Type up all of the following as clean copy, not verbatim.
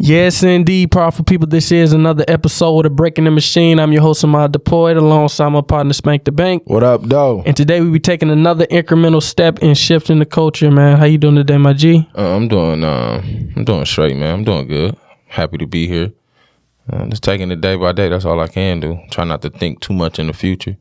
Yes, indeed, powerful people. This is another episode of Breaking the Machine. I'm your host, Ahmad Deployed, alongside my partner, Spank the Bank. What up, though? And today we be taking another incremental step in shifting the culture, man. How you doing today, my G? I'm doing straight, man. I'm doing good. Happy to be here. Just taking it day by day. That's all I can do. Try not to think too much in the future,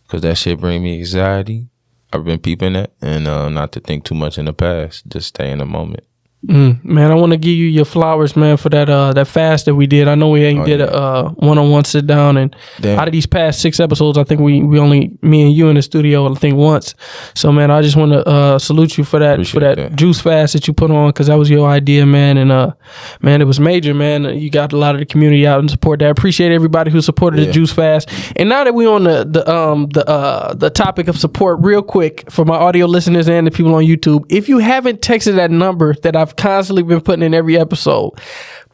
because that shit bring me anxiety. I've been peeping that, and not to think too much in the past. Just stay in the moment. Man, I want to give you your flowers, man, for that fast that we did. I know we ain't did a one-on-one sit down, and out of these past 6 episodes, I think we only, me and you in the studio, I think once. So, man, I just want to salute you for that juice fast that you put on, because that was your idea, man. And man, it was major, man. You got a lot of the community out and support that. I appreciate everybody who supported the juice fast. And now that we on the topic of support, real quick for my audio listeners and the people on YouTube, if you haven't texted that number that I've constantly been putting in every episode,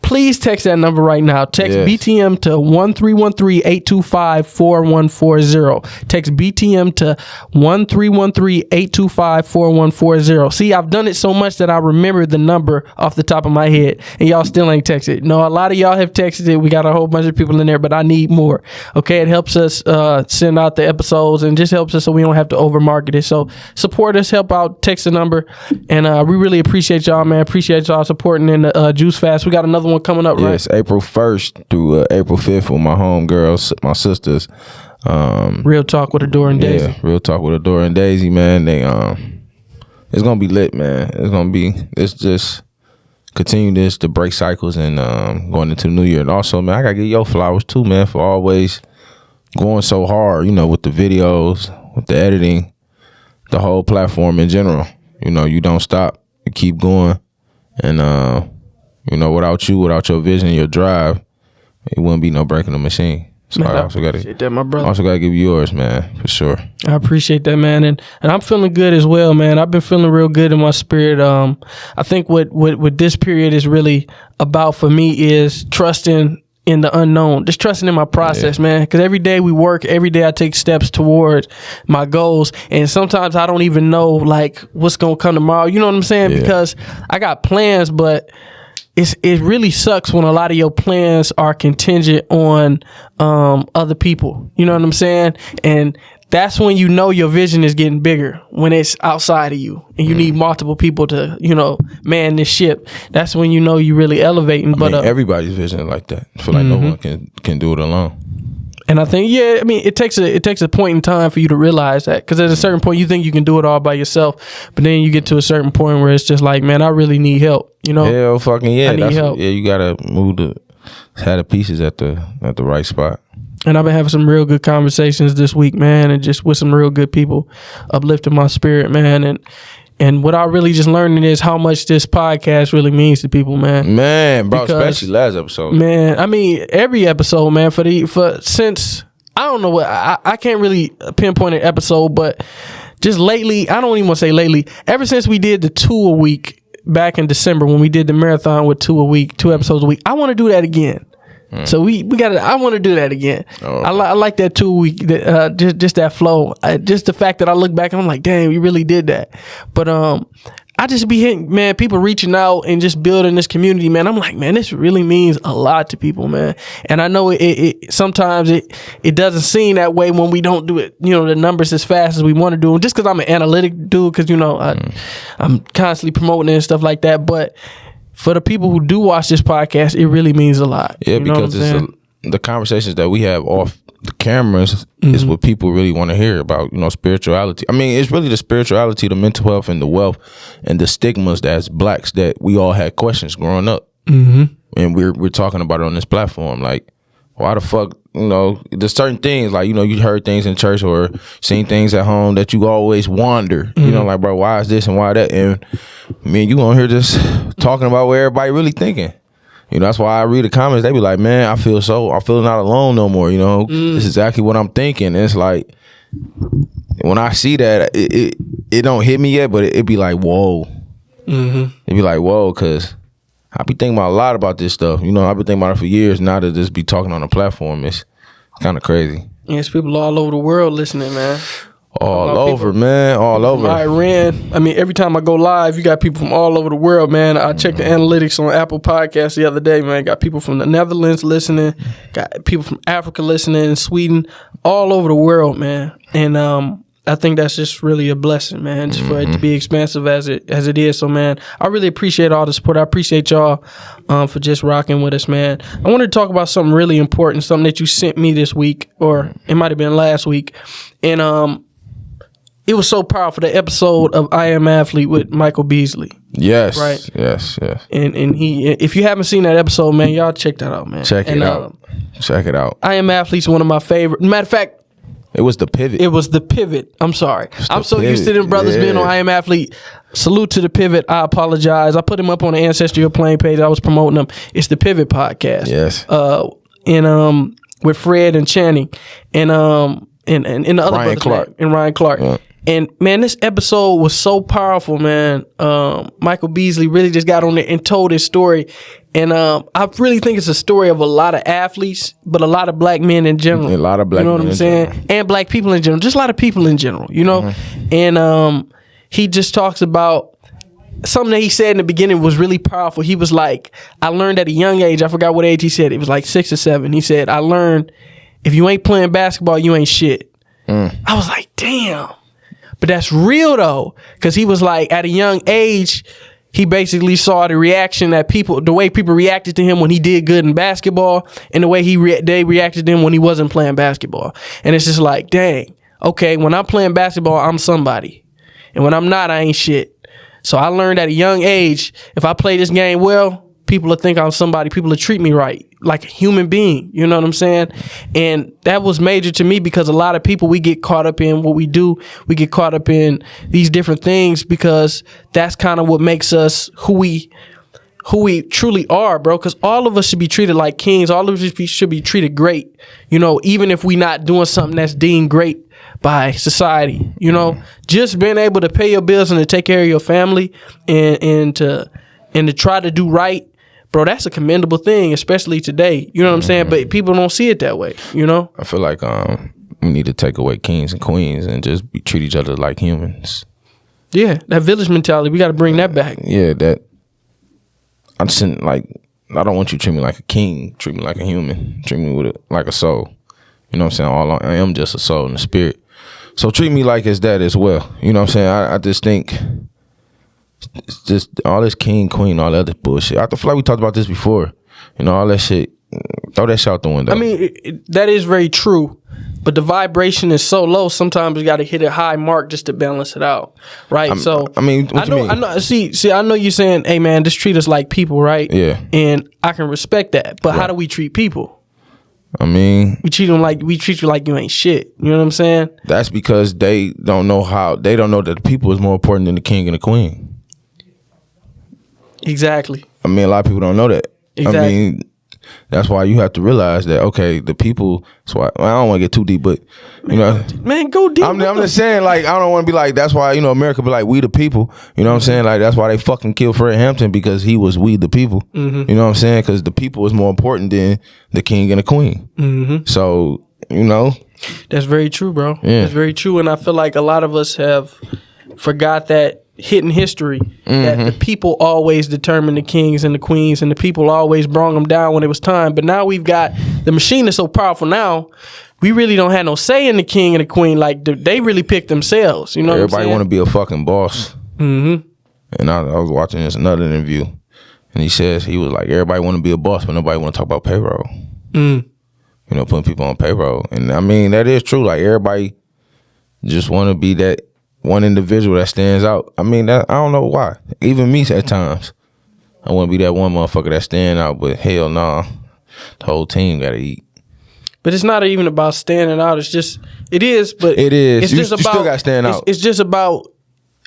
please text that number right now. Text BTM to 1313-825-4140. Text BTM to 1313-825-4140. See, I've done it so much that I remember the number off the top of my head, and y'all still ain't texted. No, a lot of y'all have texted it. We got a whole bunch of people in there, but I need more. Okay, it helps us send out the episodes, and just helps us so we don't have to overmarket it. So support us, help out, text the number, and we really appreciate y'all, man. Appreciate y'all supporting in the Juice Fast. We got another one coming up, right? Yes, April 1st through April 5th with my homegirls, my sisters. Real Talk with Adore and Daisy. Yeah, Real Talk with Adore and Daisy, man. They it's gonna be lit, man. It's just continue this to break cycles and going into the new year. And also, man, I gotta give your flowers too, man, for always going so hard, with the videos, with the editing, the whole platform in general. You don't stop. You keep going. And without you, without your vision, your drive, it wouldn't be no Breaking the Machine. So man, I also got that, my brother. Also got to give you yours, man, for sure. I appreciate that, man, and I'm feeling good as well, man. I've been feeling real good in my spirit. I think what this period is really about for me is trusting in the unknown, just trusting in my process, man. Because every day we work, every day I take steps towards my goals, and sometimes I don't even know like what's gonna come tomorrow. You know what I'm saying? Yeah. Because I got plans, but it really sucks when a lot of your plans are contingent on other people. You know what I'm saying? And that's when your vision is getting bigger, when it's outside of you and you need multiple people to, man this ship. That's when you really elevating. But everybody's vision is like that. I feel like no one can do it alone. And I think, it takes a point in time for you to realize that, because at a certain point you think you can do it all by yourself, but then you get to a certain point where it's just like, man, I really need help. Hell fucking yeah. I need help. Yeah, you gotta have the pieces at the right spot. And I've been having some real good conversations this week, man, and just with some real good people, uplifting my spirit, man. And what I really just learning is how much this podcast really means to people, man. Man, bro, especially last episode. Man, I mean, every episode, man, since, I don't know what, I can't really pinpoint an episode, but just lately, I don't even want to say lately, ever since we did the 2 a week back in December, when we did the marathon with 2 episodes a week, I want to do that again. So we got I want to do that again. Oh, okay. I like that 2 week, just that flow. Just the fact that I look back and I'm like, damn, we really did that. But I just be hitting, man, people reaching out and just building this community, man. I'm like, man, this really means a lot to people, man. And I know it sometimes it doesn't seem that way when we don't do it, the numbers as fast as we want to do them, just because I'm an analytic dude, because I'm constantly promoting it and stuff like that. But for the people who do watch this podcast, it really means a lot. Yeah, because the conversations that we have off the cameras is what people really want to hear about, spirituality. I mean, it's really the spirituality, the mental health, and the wealth, and the stigmas that as blacks that we all had questions growing up. And we're talking about it on this platform. Like, why the fuck, there's certain things, like, you heard things in church or seen things at home that you always wonder, like, bro, why is this and why that? And you gonna hear just talking about what everybody really thinking. That's why I read the comments. They be like, man, I feel not alone no more. This is exactly what I'm thinking. And it's like, when I see that, it don't hit me yet, but it be like, whoa. It be like, whoa, because I be thinking about a lot about this stuff. I've been thinking about it for years. Now to just be talking on a platform, it's kind of crazy. Yeah, it's people all over the world listening, man. All over, man. All over. Iran. I mean, every time I go live, you got people from all over the world, man. I checked the analytics on Apple Podcasts the other day, man. Got people from the Netherlands listening. Got people from Africa listening, Sweden, all over the world, man. And I think that's just really a blessing, man, just for it to be expansive as it is. So, man, I really appreciate all the support. I appreciate y'all for just rocking with us, man. I wanted to talk about something really important, something that you sent me this week, or it might have been last week. And it was so powerful, the episode of I Am Athlete with Michael Beasley. Yes. Right? Yes. And he, if you haven't seen that episode, man, y'all check that out, man. Check it out. Check it out. I Am Athlete's one of my favorite. Matter of fact, it was the pivot. It was the pivot. I'm sorry. I'm so used to them brothers being on I Am Athlete. Salute to the pivot. I apologize. I put him up on the Ancestry of Playing page. I was promoting them. It's the Pivot podcast. Yes. And with Fred and Channing and the other Ryan brothers, Clark. man, and Ryan Clark. Yeah. And man, this episode was so powerful, man. Michael Beasley really just got on there and told his story. And I really think it's a story of a lot of athletes, but a lot of black men in general. A lot of black men, you know what I'm saying? And black people in general. Just a lot of people in general, you know? And he just talks about something that he said in the beginning was really powerful. He was like, I learned at a young age, I forgot what age he said. It was like 6 or 7. He said, I learned if you ain't playing basketball, you ain't shit. I was like, damn. But that's real though, because he was like, at a young age, he basically saw the reaction that the way people reacted to him when he did good in basketball, and the way they reacted to him when he wasn't playing basketball. And it's just like, dang, okay, when I'm playing basketball, I'm somebody, and when I'm not, I ain't shit. So I learned at a young age, if I play this game well, people will think I'm somebody. People will treat me right, like a human being. You know what I'm saying? And that was major to me because a lot of people, we get caught up in what we do. We get caught up in these different things because that's kind of what makes us who we truly are, bro. Because all of us should be treated like kings. All of us should be treated great. You know, even if we're not doing something that's deemed great by society. You know, just being able to pay your bills and to take care of your family and to try to do right. Bro, that's a commendable thing, especially today. You know what I'm saying? But people don't see it that way, you know? I feel like we need to take away kings and queens and just treat each other like humans. Yeah, that village mentality, we got to bring that back. Yeah, that I don't want you to treat me like a king. Treat me like a human. Treat me like a soul. You know what I'm saying? I am just a soul and a spirit. So treat me like it's that as well. You know what I'm saying? I just think it's just all this king, queen, all that other bullshit. I feel like we talked about this before. You know, all that shit. Throw that shit out the window. I mean, that is very true. But the vibration is so low. Sometimes you got to hit a high mark just to balance it out, right? I mean, what you mean? I know. See, I know you're saying, "Hey, man, just treat us like people," right? Yeah. And I can respect that. But how do we treat people? I mean, we treat you like you ain't shit. You know what I'm saying? That's because they don't know that the people is more important than the king and the queen. Exactly. I mean, a lot of people don't know that. Exactly. I mean, that's why you have to realize that, okay, the people, that's why, I don't want to get too deep, but, you know. Man, go deep. I'm just saying, like, I don't want to be like, that's why, you know, America be like, we the people. You know what I'm saying? Like, that's why they fucking killed Fred Hampton, because he was we the people. Mm-hmm. You know what I'm saying? Because the people is more important than the king and the queen. Mm-hmm. So, you know. That's very true, bro. Yeah. That's very true. And I feel like a lot of us have forgot that hidden history, that the people always determined the kings and the queens, and the people always brought them down when it was time. But now we've got the machine is so powerful now, we really don't have no say in the king and the queen. Like, they really pick themselves. You know, everybody want to be a fucking boss. Mm-hmm. And I was watching this another interview, and he was like, everybody want to be a boss, but nobody want to talk about payroll. You know, putting people on payroll. And I mean, that is true. Like, everybody just want to be that one individual that stands out. I mean, I don't know why. Even me at times, I want to be that one motherfucker that stand out, but hell nah. The whole team got to eat. But it's not even about standing out. It is, but it is. It's you just about, still got to stand out. It's just about,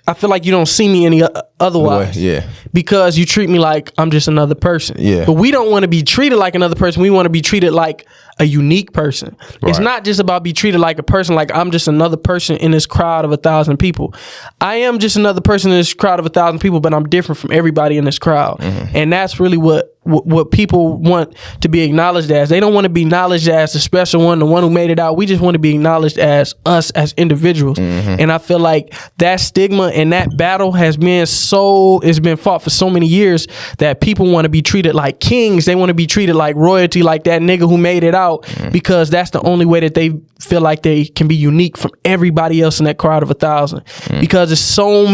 I feel like you don't see me any otherwise. Yeah. Because you treat me like I'm just another person. Yeah. But we don't want to be treated like another person. We want to be treated like a unique person. Right. It's not just about be treated like a person, like I'm just another person in this crowd of 1,000 people. I am just another person in this crowd of 1,000 people, but I'm different from everybody in this crowd. And that's really what people want to be acknowledged as. They don't want to be acknowledged as the special one, the one who made it out. We just want to be acknowledged as us as individuals. And I feel like that stigma and that battle has been it's been fought for so many years that people want to be treated like kings. They want to be treated like royalty, like that nigga who made it out, because that's the only way that they feel like they can be unique from everybody else in that crowd of 1,000. Because it's so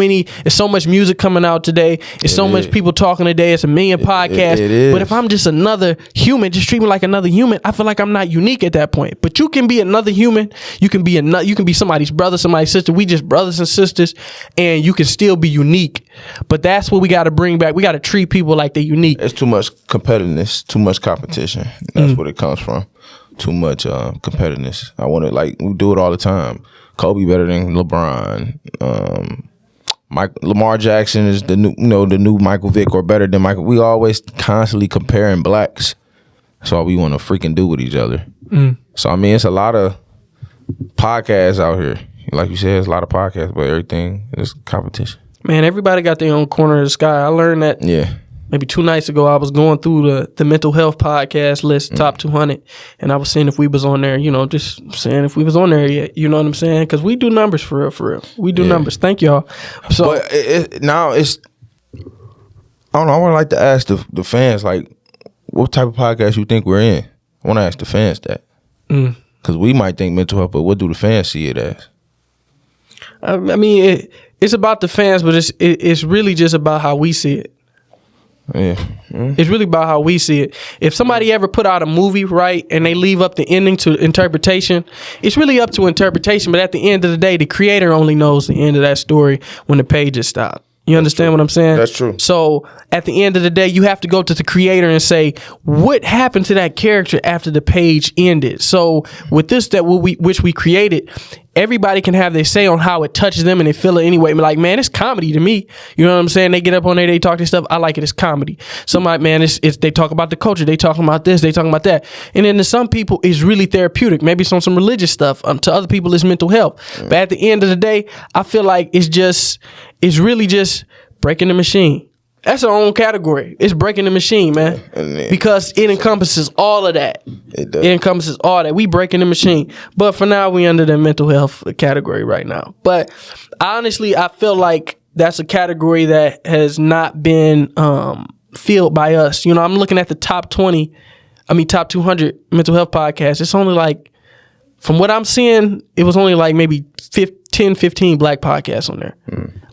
much music coming out today. It's so much people talking today. It's a million podcasts. But if I'm just another human, just treat me like another human, I feel like I'm not unique at that point. But you can be another human. You can be somebody's brother, somebody's sister. We just brothers and sisters, and you can still be unique. But that's what we got to bring back. We got to treat people like they're unique. It's too much competitiveness, too much competition. That's what it comes from. Too much competitiveness. I want to, like, we do it all the time. Kobe better than LeBron. Lamar Jackson is the new Michael Vick, or better than Michael. We always constantly comparing blacks. That's all we want to freaking do with each other. So I mean, it's a lot of podcasts out here. Like you said, it's a lot of podcasts, but everything is competition. Man, everybody got their own corner of the sky. I learned that. Yeah. Maybe 2 nights ago, I was going through the mental health podcast list, top 200, and I was seeing if we was on there, just saying if we was on there yet, you know what I'm saying? Because we do numbers for real. We do numbers. Thank y'all. So, but now it's, I don't know, I would like to ask the fans, like, what type of podcast you think we're in? I want to ask the fans that. Because we might think mental health, but what do the fans see it as? I mean, it's about the fans, but it's really just about how we see it. Yeah. It's really about how we see it. If somebody ever put out a movie, right, and they leave up the ending to interpretation, it's really up to interpretation. But at the end of the day, the creator only knows the end of that story when the pages stop. You understand what I'm saying? That's true. So at the end of the day, you have to go to the creator and say, what happened to that character after the page ended? So with this, which we created, everybody can have their say on how it touches them and they feel it anyway. Like, man, it's comedy to me. You know what I'm saying? They get up on there, they talk this stuff. I like it as comedy. Somebody, man, they talk about the culture. They talking about this. They talking about that. And then to some people, it's really therapeutic. Maybe it's on some religious stuff. To other people, it's mental health. But at the end of the day, I feel like it's really just breaking the machine. That's our own category. It's breaking the machine, man. Because it encompasses all of that. It encompasses all that. We breaking the machine. But for now, we under the mental health category right now. But honestly, I feel like that's a category that has not been filled by us. I'm looking at the top 200 mental health podcasts. It's only like, from what I'm seeing, it was only like maybe 10, 15 black podcasts on there.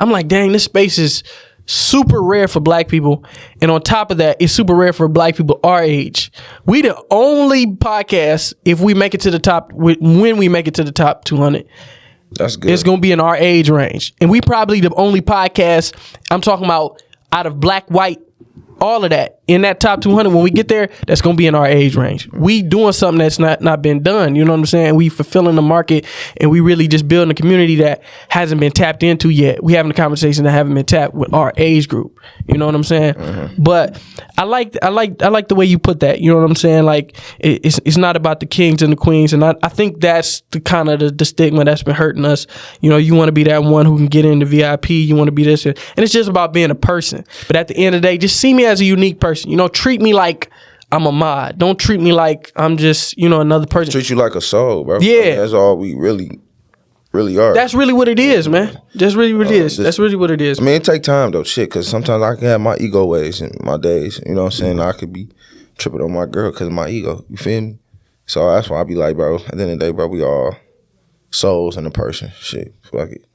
I'm like, dang, this space is super rare for black people. And on top of that, it's super rare for black people our age. We the only podcast, if we make it to the top, when we make it to the top 200, that's good. It's going to be in our age range. And we probably the only podcast, I'm talking about out of black, white, all of that. In that top 200, when we get there, that's going to be in our age range. We doing something that's not been done. You know what I'm saying? We fulfilling the market, and we really just building a community that hasn't been tapped into yet. We having a conversation that haven't been tapped with our age group. You know what I'm saying? But I like the way you put that. You know what I'm saying? Like, it's not about the kings and the queens, and I think that's the kind of the stigma that's been hurting us. You want to be that one who can get into VIP. You want to be this, and it's just about being a person. But at the end of the day, just see me as a unique person. Treat me like I'm a mod. Don't treat me like I'm just, another person. Treat you like a soul, bro. Yeah. That's all we really are. That's really what it is, man. That's really what it is. That's really what it is. I mean, it take time, though, because sometimes I can have my ego ways and my days. You know what I'm saying? I could be tripping on my girl because of my ego. You feel me? So that's why I be like, bro, at the end of the day, bro, we all souls in a person. Shit, fuck it.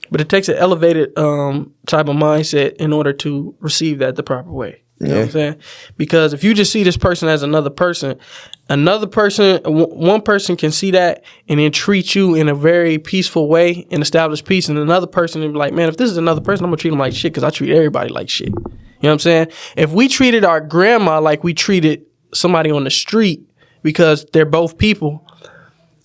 But it takes an elevated type of mindset in order to receive that the proper way. You know what I'm saying? Because if you just see this person as another person, one person can see that and then treat you in a very peaceful way and establish peace. And another person will be like, man, if this is another person, I'm going to treat them like shit because I treat everybody like shit. You know what I'm saying? If we treated our grandma like we treated somebody on the street because they're both people,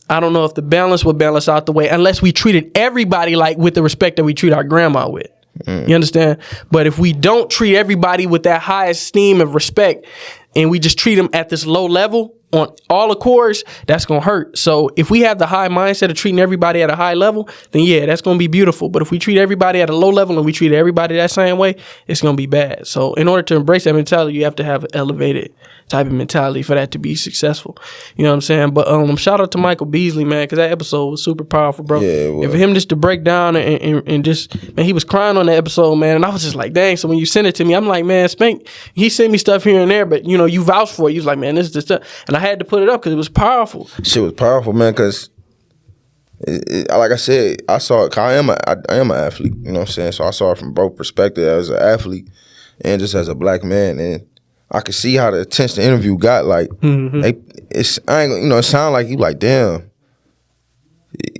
I don't know if the balance would balance out the way unless we treated everybody like with the respect that we treat our grandma with. You understand? But if we don't treat everybody with that high esteem of respect and we just treat them at this low level, on all accords, that's going to hurt. So if we have the high mindset of treating everybody at a high level, then yeah, that's going to be beautiful. But if we treat everybody at a low level and we treat everybody that same way, it's going to be bad. So in order to embrace that mentality, you have to have an elevated type of mentality for that to be successful. You know what I'm saying? But shout out to Michael Beasley, man, because that episode was super powerful, bro. Yeah, and for him just to break down and just, man, he was crying on the episode, man. And I was just like, dang. So when you sent it to me, I'm like, man, Spank, he sent me stuff here and there, but you know, you vouched for it. You was like, man, this is the stuff. And I had to put it up because it was powerful. Shit was powerful, man, because like I said, I saw it. I am an athlete, you know what I'm saying? So I saw it from both perspectives, as an athlete and just as a black man. And I could see how the attention the interview got. Like, it sounded like you like, damn,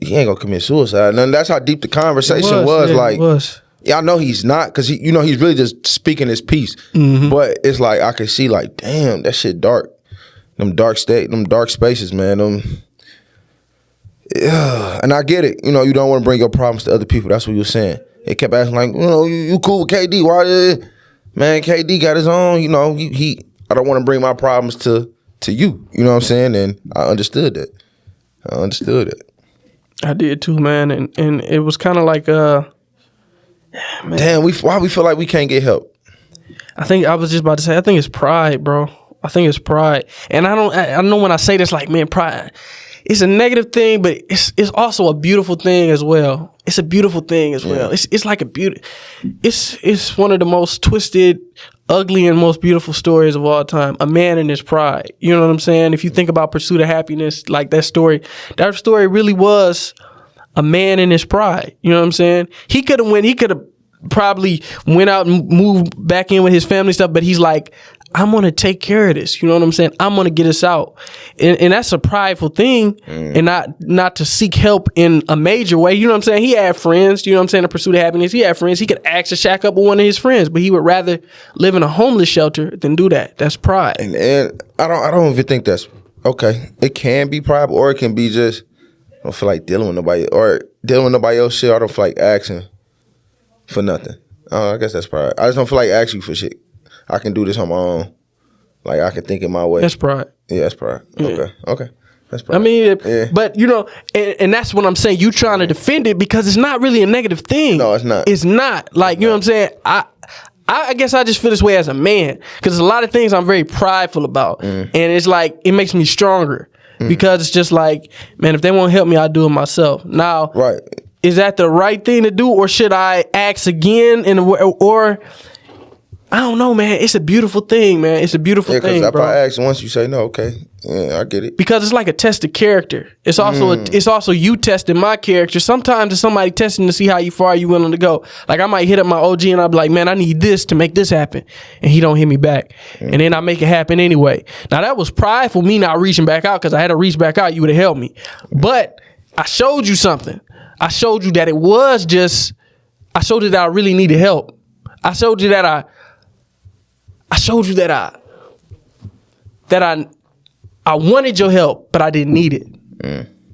he ain't gonna commit suicide. And that's how deep the conversation was. Yeah, like, it was. Yeah, I know he's not, because he's really just speaking his piece. But it's like I could see, like, damn, that shit dark. Them dark spaces, man. And I get it. You know, you don't want to bring your problems to other people. That's what you were saying. They kept asking, like, you know, you cool with KD? Why? Man, KD got his own. You know, I don't want to bring my problems to you. You know what I'm saying? And I understood that. I did too, man. And it was kind of like, man. Damn, why we feel like we can't get help? I was just about to say, I think it's pride, bro. I think it's pride. And I know when I say this, like, man, pride, it's a negative thing, but it's also a beautiful thing as well. It's a beautiful thing as well. It's like a beauty. It's one of the most twisted, ugly, and most beautiful stories of all time. A man in his pride. You know what I'm saying? If you think about Pursuit of Happiness, like that story really was a man in his pride. You know what I'm saying? He could have probably went out and moved back in with his family stuff, but he's like, I'm going to take care of this. You know what I'm saying? I'm going to get us out. And that's a prideful thing, and not to seek help in a major way. You know what I'm saying? He had friends, you know what I'm saying, in Pursuit of Happiness. He had friends. He could ask to shack up with one of his friends, but he would rather live in a homeless shelter than do that. That's pride. And I don't even think that's okay. It can be pride, or it can be just, I don't feel like dealing with nobody, or dealing with nobody else shit. I don't feel like asking for nothing. I guess that's pride. I just don't feel like asking for shit. I can do this on my own. Like, I can think in my way. That's pride. Yeah, that's pride. Yeah. Okay. That's pride. I mean, but you know, and that's what I'm saying. You trying to defend it because it's not really a negative thing. No, it's not. It's not. Like, you know what I'm saying? I guess I just feel this way as a man, because there's a lot of things I'm very prideful about. And it's like, it makes me stronger because it's just like, man, if they won't help me, I'll do it myself. Now, right. Is that the right thing to do, or should I ask again? Or I don't know, man. It's a beautiful thing, man. It's a beautiful thing, because bro. if I ask once, you say no. Okay, yeah, I get it. Because it's like a test of character. It's also it's also you testing my character. Sometimes it's somebody testing to see how far you willing to go. Like, I might hit up my OG and I'll be like, man, I need this to make this happen, and he don't hit me back, and then I make it happen anyway. Now that was prideful, me not reaching back out, because I had to reach back out. You would have helped me, but I showed you something. I showed you that it was just. I showed you that I really needed help. I showed you that I wanted your help, but I didn't need it.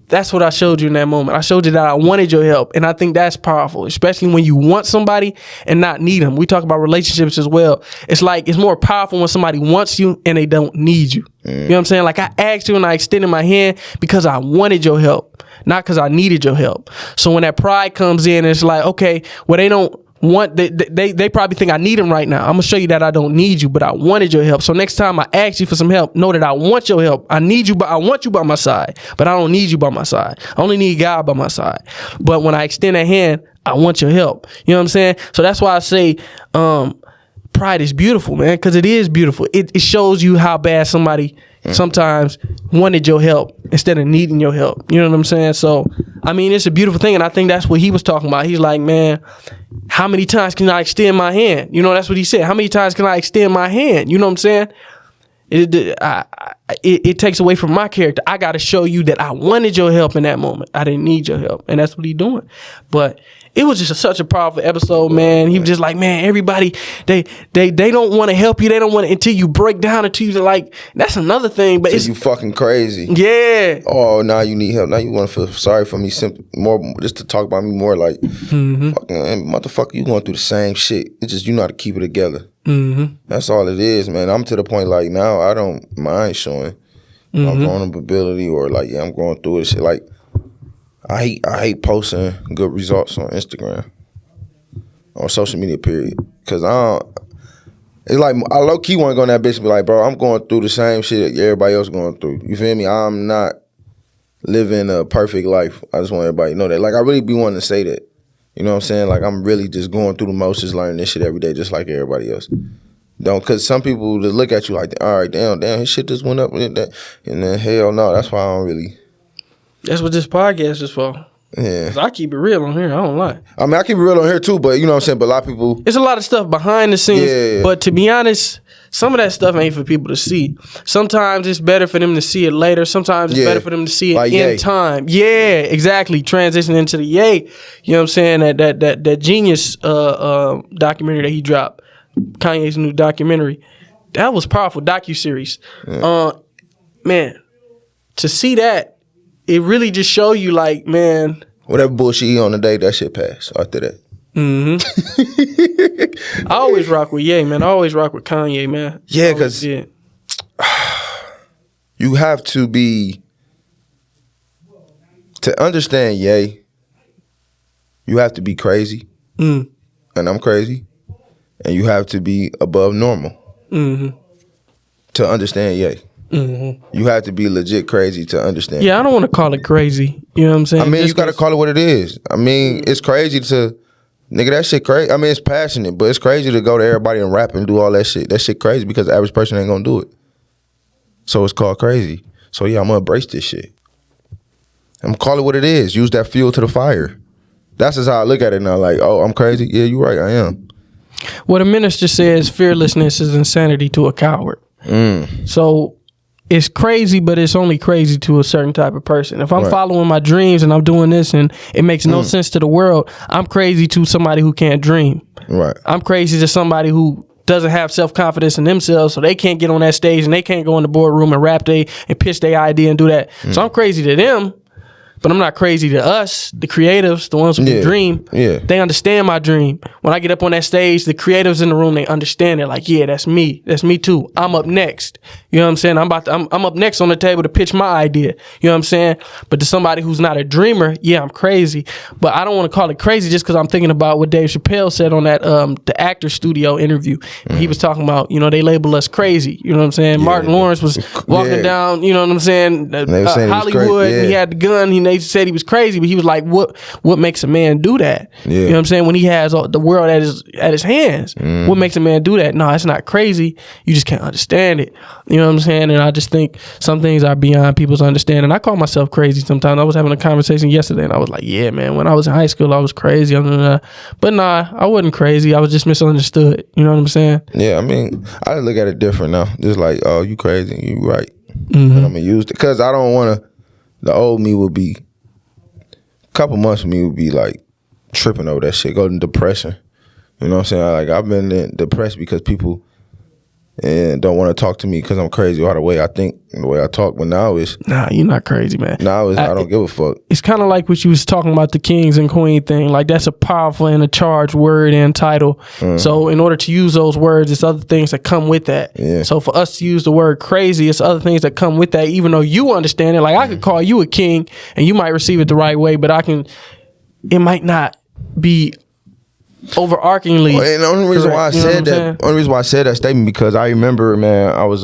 That's what I showed you in that moment. I showed you that I wanted your help, and I think that's powerful, especially when you want somebody and not need them. We talk about relationships as well. It's like, it's more powerful when somebody wants you and they don't need you. You know what I'm saying? Like, I asked you and I extended my hand because I wanted your help, not because I needed your help. So when that pride comes in, it's like, okay, well, they don't want, they probably think I need them right now. I'm gonna show you that I don't need you, but I wanted your help. So next time I ask you for some help, know that I want your help. I need you, but I want you by my side, but I don't need you by my side. I only need God by my side. But when I extend a hand, I want your help. You know what I'm saying? So that's why I say pride is beautiful, man, because it is beautiful. It shows you how bad somebody sometimes wanted your help instead of needing your help. You know what I'm saying? So, I mean, it's a beautiful thing, and I think that's what he was talking about. He's like, man, how many times can I extend my hand? You know, that's what he said. How many times can I extend my hand? You know what I'm saying? It takes away from my character. I got to show you that I wanted your help in that moment. I didn't need your help, and that's what he's doing. But it was just such a powerful episode, man. He was just like, man, everybody, they don't want to help you. They don't want to, until you break down, until you like, that's another thing. But it's you fucking crazy. Yeah. Oh, now you need help. Now you want to feel sorry for me, more just to talk about me more, like, fucking motherfucker, you going through the same shit. It's just you know how to keep it together. That's all it is, man. I'm to the point like now I don't mind showing my vulnerability, or like, yeah, I'm going through it. Shit, like, I hate posting good results on Instagram or social media, period. Cause it's like I low key want to go in that bitch and be like, bro, I'm going through the same shit everybody else going through. You feel me? I'm not living a perfect life. I just want everybody to know that. Like, I really be wanting to say that. You know what I'm saying? Like, I'm really just going through the motions, learning this shit every day, just like everybody else. Cause some people just look at you like, all right, damn, his shit just went up and then hell no. That's why I don't really. That's what this podcast is for. Yeah. 'Cause I keep it real on here. I don't lie. I mean, I keep it real on here too, but you know what I'm saying? But a lot of people. It's a lot of stuff behind the scenes. Yeah. But to be honest, some of that stuff ain't for people to see. Sometimes it's better for them to see it later. Sometimes it's better for them to see it like in Ye. time. Yeah, exactly. Transition into the Ye. You know what I'm saying? That Jeen-Yuhs documentary that he dropped. Kanye's new documentary. That was powerful docuseries. Yeah. Man, to see that, it really just show you like, man. Whatever bullshit he on today, that shit pass after that. I always rock with Ye, man. I always rock with Kanye, man. Yeah, because you have to understand Ye, you have to be crazy. And I'm crazy. And you have to be above normal to understand Ye. You have to be legit crazy to understand. Yeah, I don't want to call it crazy. You know what I'm saying? I mean, you got to call it what it is. I mean, it's crazy to, nigga, that shit crazy. I mean, it's passionate, but it's crazy to go to everybody and rap and do all that shit. That shit crazy because the average person ain't gonna do it. So it's called crazy. So yeah, I'm gonna embrace this shit. I'm gonna call it what it is. Use that fuel to the fire. That's just how I look at it now. Like, oh, I'm crazy. Yeah, you're right, I am. What a minister says, fearlessness is insanity to a coward. So it's crazy, but it's only crazy to a certain type of person. If I'm following my dreams and I'm doing this and it makes no sense to the world, I'm crazy to somebody who can't dream. Right. I'm crazy to somebody who doesn't have self-confidence in themselves, so they can't get on that stage and they can't go in the boardroom and rap and pitch their idea and do that. So I'm crazy to them, but I'm not crazy to us, the creatives, the ones who can dream. Yeah. They understand my dream. When I get up on that stage, the creatives in the room, they understand it. Like, yeah, that's me. That's me too. I'm up next. You know what I'm saying? I'm up next on the table to pitch my idea. You know what I'm saying? But to somebody who's not a dreamer, yeah, I'm crazy. But I don't want to call it crazy just because I'm thinking about what Dave Chappelle said on that the Actor Studio interview. He was talking about, you know, they label us crazy. You know what I'm saying? Yeah, Martin Lawrence was walking down, you know what I'm saying? Hollywood, and he had the gun. They said he was crazy, but he was like, what makes a man do that? Yeah. You know what I'm saying? When he has the world at his hands, what makes a man do that? No, it's not crazy. You just can't understand it. You know what I'm saying? And I just think some things are beyond people's understanding. I call myself crazy sometimes. I was having a conversation yesterday and I was like, yeah, man, when I was in high school, I was crazy. But nah, I wasn't crazy. I was just misunderstood. You know what I'm saying? Yeah, I mean, I look at it different now. Just like, oh, you crazy, you right. And I'm gonna use it because I don't want to. The old me would be, a couple months of me would be like tripping over that shit, go into depression. You know what I'm saying? Like, I've been depressed because people don't want to talk to me because I'm crazy or the way I think and the way I talk. But now it's... Nah, you're not crazy, man. Now it's I don't give a fuck. It's kind of like what you was talking about, the kings and queen thing. Like, that's a powerful and a charged word and title. So in order to use those words, it's other things that come with that. Yeah. So for us to use the word crazy, it's other things that come with that, even though you understand it. Like, I could call you a king and you might receive it the right way, but it might not be overarchingly. Well, and the only reason why I said that statement because I remember, man, I was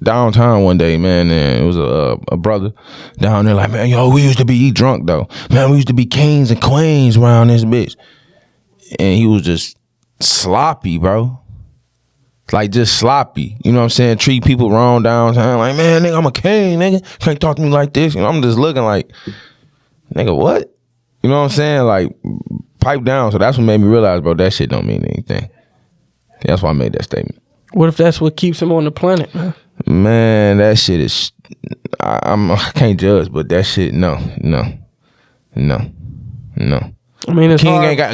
downtown one day, man, and it was a brother down there like, man, yo, we used to be drunk though, man, we used to be kings and queens around this bitch, and he was just sloppy, bro. Like, just sloppy, you know what I'm saying? Treat people wrong downtown, like, man, nigga, I'm a king, nigga, can't talk to me like this. You know, I'm just looking like, nigga, what? You know what I'm saying? Like, pipe down. So that's what made me realize, bro, that shit don't mean anything. That's why I made that statement. What if that's what keeps him on the planet, man? Man, that shit is... I can't judge, but that shit, no. I mean, it's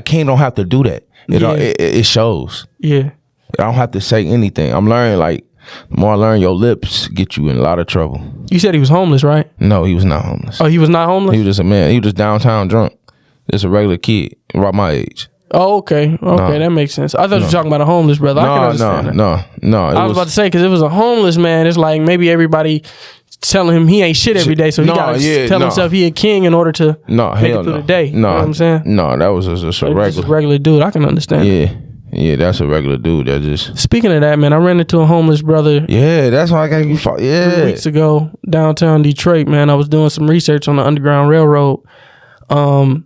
king don't have to do that. It shows. Yeah. I don't have to say anything. I'm learning, like, the more I learn, your lips get you in a lot of trouble. You said he was homeless, right? No, he was not homeless. Oh, he was not homeless? He was just a man. He was just downtown drunk. Just a regular kid, about my age. Oh, okay. That makes sense. I thought you were talking about a homeless brother. I can understand that. No. I was about to say, because if it was a homeless man, it's like maybe everybody telling him he ain't shit every day, so he gotta tell himself he a king in order to make it through the day. You know what I'm saying? No, that was just a regular dude. I can understand. Yeah, that's a regular dude that just. Speaking of that, man, I ran into a homeless brother. Yeah, that's why I got you. 3 weeks ago, downtown Detroit, man. I was doing some research on the Underground Railroad, and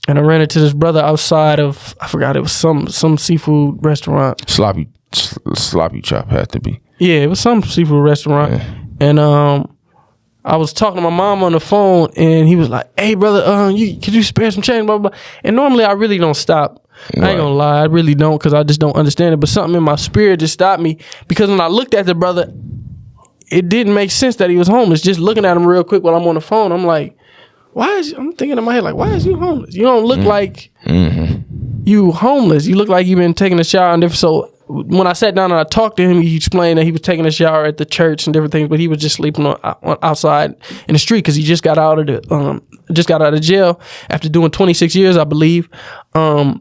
I ran into this brother outside of, I forgot, it was some seafood restaurant. Sloppy Chop had to be. Yeah, it was some seafood restaurant, and I was talking to my mom on the phone, and he was like, "Hey, brother, could you spare some change?" Blah, blah, blah. And normally I really don't stop. Right. I ain't gonna lie, I really don't, because I just don't understand it. But something in my spirit just stopped me, because when I looked at the brother, it didn't make sense that he was homeless. Just looking at him real quick while I'm on the phone, I'm like, I'm thinking in my head, like, why is you homeless? You don't look like you homeless. You look like you've been taking a shower and different. So when I sat down and I talked to him, he explained that he was taking a shower at the church and different things, but he was just sleeping on outside in the street because he just got out of jail after doing 26 years, I believe. Damn.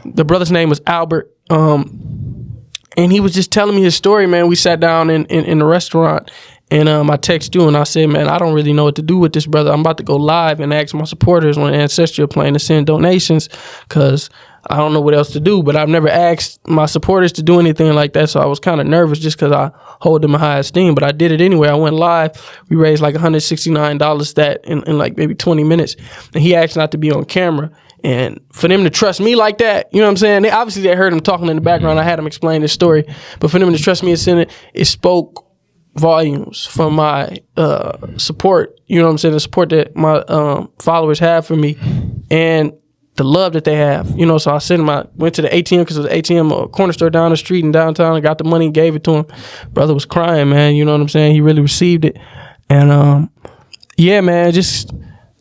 The brother's name was Albert, and he was just telling me his story, man. We sat down in the restaurant, and I texted you and I said, man, I don't really know what to do with this brother. I'm about to go live and ask my supporters on Ancestral Plane to send donations, because I don't know what else to do. But I've never asked my supporters to do anything like that, so I was kind of nervous just because I hold them in high esteem. But I did it anyway. I went live. We raised like $169 that in like maybe 20 minutes. And he asked not to be on camera. And for them to trust me like that, you know what I'm saying? They heard him talking in the background. I had him explain his story. But for them to trust me and send it, it spoke volumes from my support, you know what I'm saying, the support that my followers have for me, and the love that they have, you know. So I went to the ATM, because it was an ATM, a corner store down the street in downtown. I got the money and gave it to him. Brother was crying, man, you know what I'm saying? He really received it. And yeah, man, just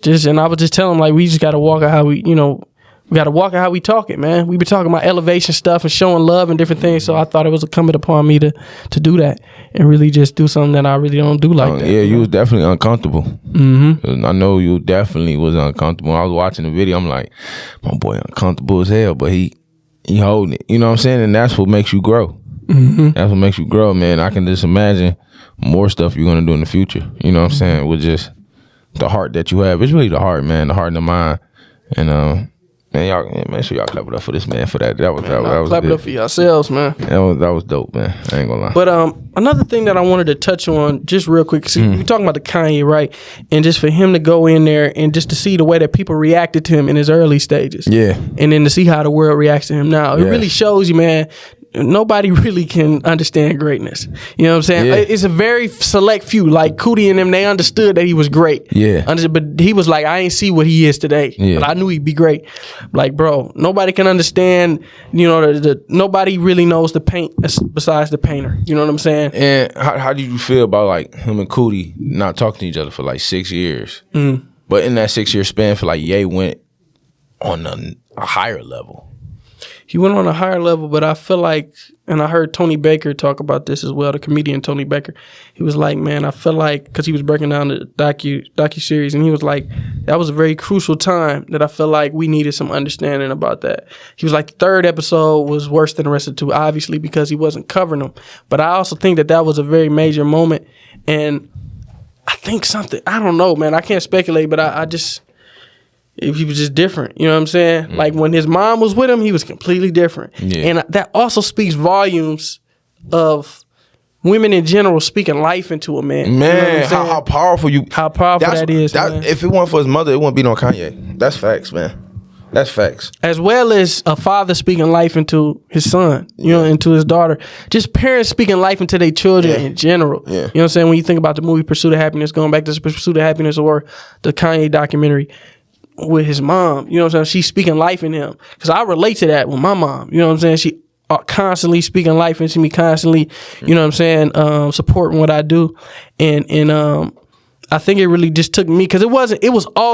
and I was just telling him, like, we just got to walk out how we talk it, man. We been talking about elevation stuff and showing love and different things. So I thought it was incumbent upon me to do that and really just do something that I really don't do like that. Yeah, you was definitely uncomfortable. Mm-hmm. I know you definitely was uncomfortable. I was watching the video. I'm like, my boy uncomfortable as hell, but he holding it. You know what I'm saying? And that's what makes you grow. Mm-hmm. That's what makes you grow, man. I can just imagine more stuff you're gonna do in the future. You know what I'm saying? With just the heart that you have. It's really the heart, man. The heart and the mind. And man, y'all, make sure y'all clap it up for this man for that. That was clap it up for yourselves, man. That was dope, man. I ain't gonna lie. But another thing that I wanted to touch on just real quick. See, we're talking about the Kanye, right? And just for him to go in there and just to see the way that people reacted to him in his early stages. Yeah. And then to see how the world reacts to him now. It really shows you, man, nobody really can understand greatness. You know what I'm saying? Yeah. It's a very select few. Like Cootie and them, they understood that he was great. Yeah. But he was like, I ain't see what he is today. Yeah. But I knew he'd be great. Like, bro, nobody can understand, you know, nobody really knows the paint besides the painter. You know what I'm saying? And how did you feel about, like, him and Cootie not talking to each other for like 6 years? But in that 6 year span, for like, Ye went on a higher level. He went on a higher level, but I feel like, and I heard Tony Baker talk about this as well, the comedian Tony Baker. He was like, man, I feel like, because he was breaking down the docuseries, and he was like, that was a very crucial time that I feel like we needed some understanding about that. He was like, the third episode was worse than the rest of the two, obviously, because he wasn't covering them. But I also think that was a very major moment, and I think something, I don't know, man, I can't speculate, but I just... he was just different, you know what I'm saying? Like, when his mom was with him, he was completely different. Yeah. And that also speaks volumes of women in general speaking life into a man. Man, you know how powerful that is, man. If it weren't for his mother, it wouldn't be no Kanye. That's facts, man. That's facts. As well as a father speaking life into his son, you know, into his daughter. Just parents speaking life into their children in general. Yeah. You know what I'm saying? When you think about the movie Pursuit of Happiness, going back to Pursuit of Happiness, or the Kanye documentary with his mom, you know what I'm saying? She's speaking life in him. Because I relate to that with my mom, you know what I'm saying? She constantly speaking life into me, constantly, you know what I'm saying, supporting what I do. And I think it really just took me, because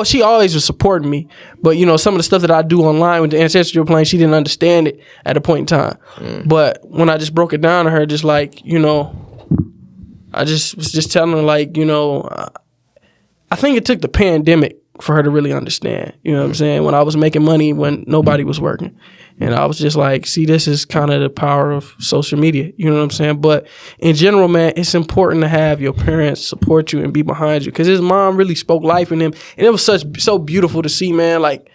she always was supporting me. But, you know, some of the stuff that I do online with the Ancestral Plane, she didn't understand it at a point in time. But when I just broke it down to her, just like, you know, I just was just telling her, like, you know, I think it took the pandemic for her to really understand, you know what I'm saying, when I was making money when nobody was working. And I was just like, see, this is kind of the power of social media. You know what I'm saying? But in general, man, it's important to have your parents support you and be behind you, because his mom really spoke life in him. And it was so beautiful to see, man. Like,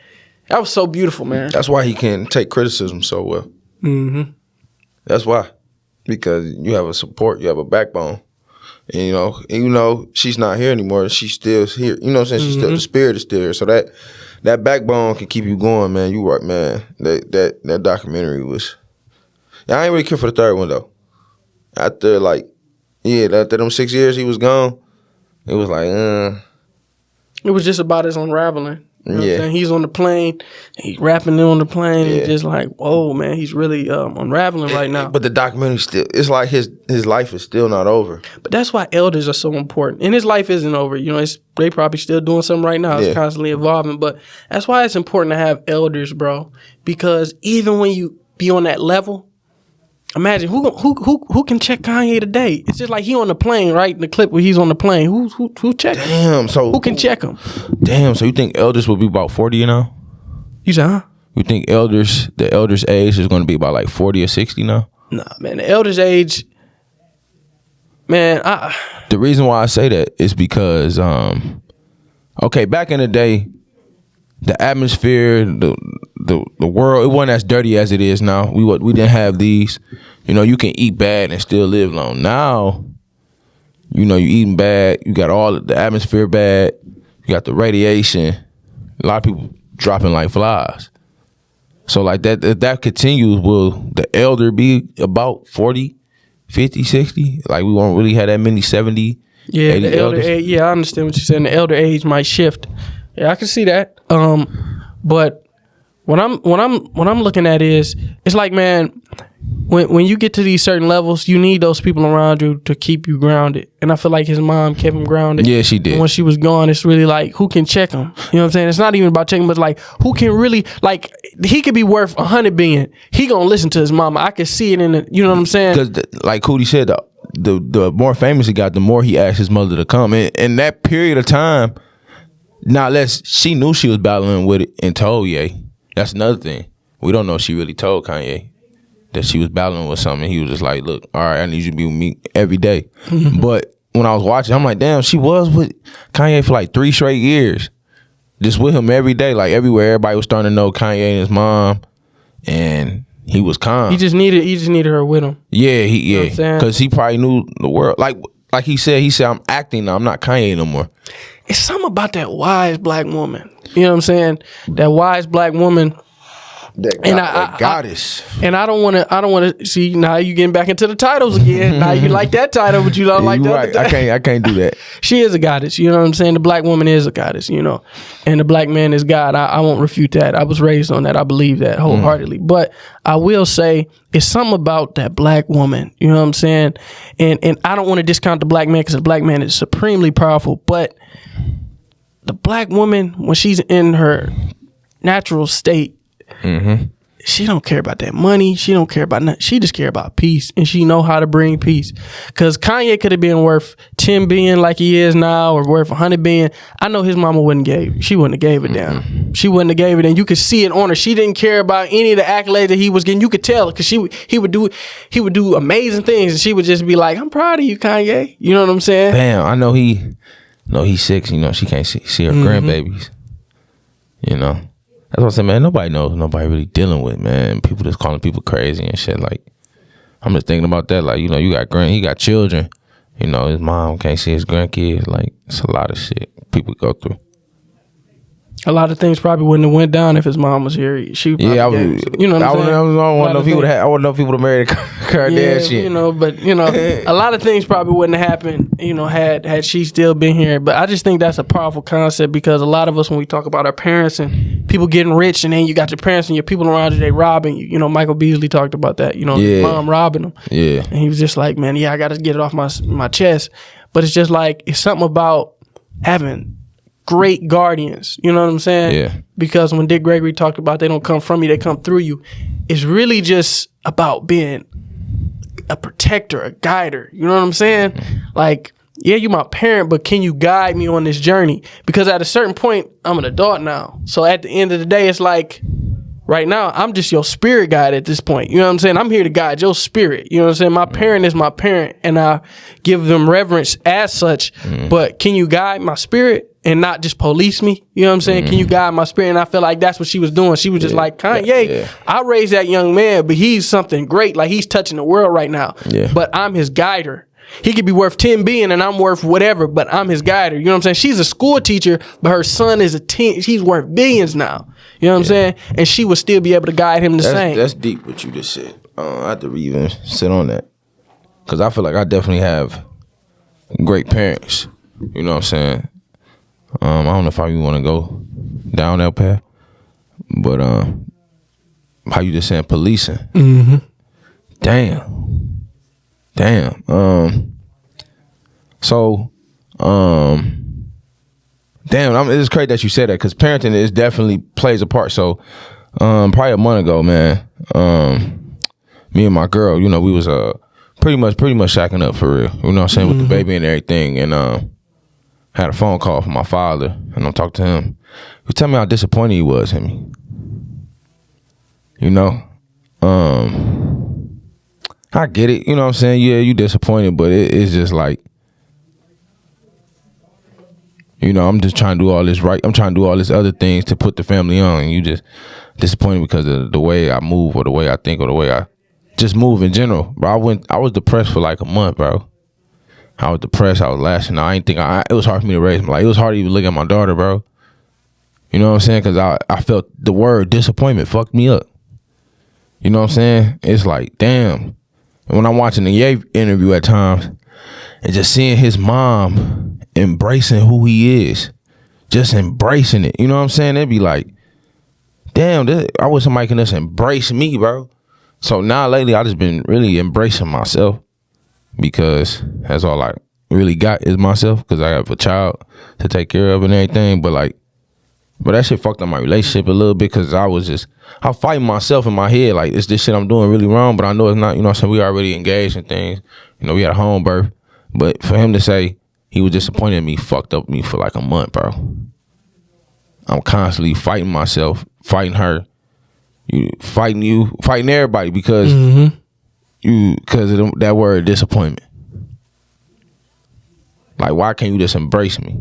that was so beautiful, man. That's why he can take criticism so well. Mm-hmm. That's why. Because you have a support, you have a backbone. And, even though she's not here anymore, she's still here. You know what I'm saying? She's still, the spirit is still here. So that backbone can keep you going, man. You right, man. That documentary was... I ain't really care for the third one, though. After, after them 6 years he was gone, it was like, It was just about his unraveling. You know what I'm saying? He's on the plane, he's rapping on the plane, and just like, whoa, man, he's really unraveling right now. But the documentary still, it's like his life is still not over. But that's why elders are so important. And his life isn't over. They probably still doing something right now. It's constantly evolving. But that's why it's important to have elders, bro. Because even when you be on that level, imagine who can check Kanye today? It's just like he on the plane, right? In the clip where he's on the plane, who check him? Damn, so who can check him? Damn, so you think elders will be about 40 now? You said, huh? You think the elders age is going to be about like 40 or 60 now? Nah, man, the elders age, man. The reason why I say that is because, back in the day, the atmosphere, the world, it wasn't as dirty as it is now. We didn't have these. You can eat bad and still live long. Now, you eating bad. You got all the atmosphere bad. You got the radiation. A lot of people dropping like flies. So like that, if that continues, will the elder be about 40, 50, 60? Like we won't really have that many 70, 80 the elder elders? age, I understand what you're saying. The elder age might shift. Yeah, I can see that. But what I'm looking at is, it's like, man, when you get to these certain levels, you need those people around you to keep you grounded. And I feel like his mom kept him grounded. Yeah, she did. And when she was gone, it's really like, who can check him? You know what I'm saying? It's not even about checking, but like, who can really, like, he could be worth 100 billion. He gonna listen to his mama. I could see it in the, you know what I'm saying? Because like Cootie said, the more famous he got, the more he asked his mother to come. And that period of time, now she knew she was battling with it and told Ye. That's another thing. We don't know if she really told Kanye that she was battling with something. He was just like, look, all right, I need you to be with me every day. But when I was watching, I'm like, damn, she was with Kanye for like 3 straight years. Just with him every day, like everywhere. Everybody was starting to know Kanye and his mom. And he was calm. He just needed her with him. Yeah, because he probably knew the world. Like he said, I'm acting now. I'm not Kanye no more. It's something about that wise black woman. You know what I'm saying? That wise black woman. That goddess. And I don't want to see, now you getting back into the titles again. Now you like that title, but you don't like that. Right. I can't do that. She is a goddess. You know what I'm saying? The black woman is a goddess, and the black man is God. I won't refute that. I was raised on that. I believe that wholeheartedly. But I will say it's something about that black woman. You know what I'm saying? And I don't want to discount the black man, because the black man is supremely powerful. But the black woman, when she's in her natural state, she don't care about that money. She don't care about nothing. She just care about peace, and she know how to bring peace. Because Kanye could have been worth 10 billion like he is now, or worth 100 billion. I know his mama wouldn't have gave it down. She wouldn't have gave it, and you could see it on her. She didn't care about any of the accolades that he was getting. You could tell, because he would do amazing things, and she would just be like, I'm proud of you, Kanye. You know what I'm saying? Damn, I know he's 6. She can't see her grandbabies. That's what I said, man. Nobody knows. Nobody really dealing with, man. People just calling people crazy and shit. Like, I'm just thinking about that. Like, he got children. His mom can't see his grandkids. Like, it's a lot of shit people go through. A lot of things probably wouldn't have went down if his mom was here. She probably I want to know if he would have married Kardashian. But a lot of things probably wouldn't have happened. Had she still been here. But I just think that's a powerful concept, because a lot of us, when we talk about our parents and people getting rich, and then you got your parents and your people around you, they robbing you. Michael Beasley talked about that. His mom robbing him. Yeah, and he was just like, man, I got to get it off my chest. But it's just like, it's something about having great guardians, you know what I'm saying? Yeah. Because when Dick Gregory talked about they don't come from you, they come through you, it's really just about being a protector, a guider. You know what I'm saying? Like, yeah, you my parent, but can you guide me on this journey? Because at a certain point, I'm an adult now. So at the end of the day, it's like, Right now, I'm just your spirit guide at this point. You know what I'm saying? I'm here to guide your spirit. You know what I'm saying? My parent is my parent, and I give them reverence as such. But can you guide my spirit and not just police me? You know what I'm saying? Can you guide my spirit? And I feel like that's what she was doing. She was just like, Kanye, I raised that young man, but he's something great. Like, he's touching the world right now. Yeah. But I'm his guider. He could be worth 10 billion and I'm worth whatever, but I'm his guider. You know what I'm saying? She's a school teacher, but her son is he's worth billions now. You know what I'm saying? And she would still be able to guide him the same. That's deep what you just said. I have to even sit on that. Because I feel like I definitely have great parents. You know what I'm saying? I don't know if I even want to go down that path. But how you just saying policing? Mm-hmm. Damn. It's crazy that you said that because parenting is definitely plays a part. So, probably a month ago, man, me and my girl, you know, we was pretty much shacking up for real. You know what I'm saying, with the baby and everything, and had a phone call from my father, and I'm talking to him. He was telling me how disappointed he was in me. You know, I get it. You know what I'm saying? Yeah, you disappointed, but it's just like, you know, I'm just trying to do all this right. I'm trying to do all these other things to put the family on, and you just disappointed because of the way I move or the way I think or the way I just move in general. Bro, I was depressed for like a month, bro. I was depressed. I was lashing out. It was hard for me to raise him. Like, it was hard to even look at my daughter, bro. You know what I'm saying? Because I felt the word disappointment fucked me up. You know what I'm saying? It's like, damn. And when I'm watching the Ye interview at times and just seeing his mom embracing who he is, just embracing it, you know what I'm saying? It'd be like, damn, I wish somebody can just embrace me, bro. So now lately I just been really embracing myself because that's all I really got is myself because I have a child to take care of and everything. But that shit fucked up my relationship a little bit because I fight myself in my head like, it's this shit I'm doing really wrong, but I know it's not. You know what I'm saying? We already engaged in things. You know, we had a home birth. But for him to say he was disappointed in me fucked up me for like a month, bro. I'm constantly fighting myself, fighting her, fighting everybody because of that word disappointment. Like, why can't you just embrace me?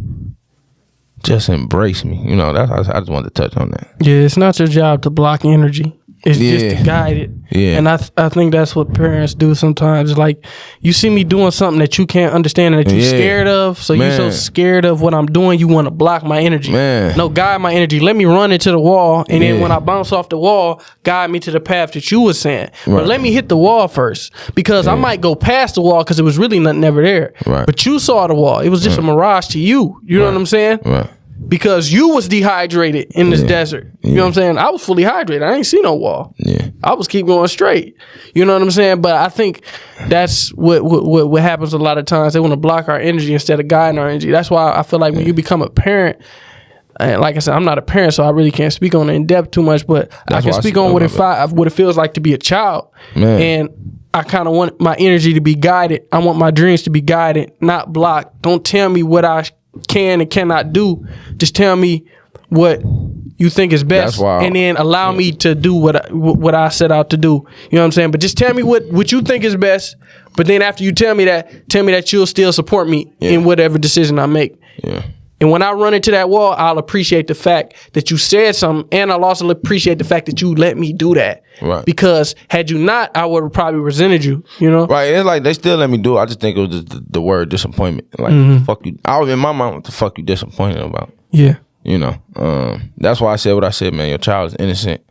Just embrace me. You know, I just wanted to touch on that. Yeah, it's not your job to block energy. It's just to guide it. Yeah. And I think that's what parents do sometimes. Like, you see me doing something that you can't understand and that you're scared of. So you're so scared of what I'm doing, you want to block my energy. Man. No, guide my energy. Let me run into the wall. And then when I bounce off the wall, guide me to the path that you were saying. Right. But let me hit the wall first. Because I might go past the wall because it was really nothing ever there. Right. But you saw the wall. It was just a mirage to you. You know what I'm saying? Right. Because you was dehydrated in this desert. You know what I'm saying? I was fully hydrated. I ain't see no wall. Yeah. I was keep going straight. You know what I'm saying? But I think that's what happens a lot of times. They want to block our energy instead of guiding our energy. That's why I feel like when you become a parent, and like I said, I'm not a parent, so I really can't speak on it in depth too much, but I can speak on what it feels like to be a child. Man. And I kind of want my energy to be guided. I want my dreams to be guided, not blocked. Don't tell me what I can and cannot do. Just tell me what you think is best, and then allow me to do what I set out to do. You know what I'm saying? But just tell me what you think is best. But then after you tell me that you'll still support me in whatever decision I make. Yeah. And when I run into that wall, I'll appreciate the fact that you said something, and I'll also appreciate the fact that you let me do that. Right. Because had you not, I would have probably resented you, you know? Right. It's like they still let me do it. I just think it was just the word disappointment. Like, fuck you. I was in my mind, what the fuck you disappointed about? Yeah. You know? That's why I said what I said, man. Your child is innocent,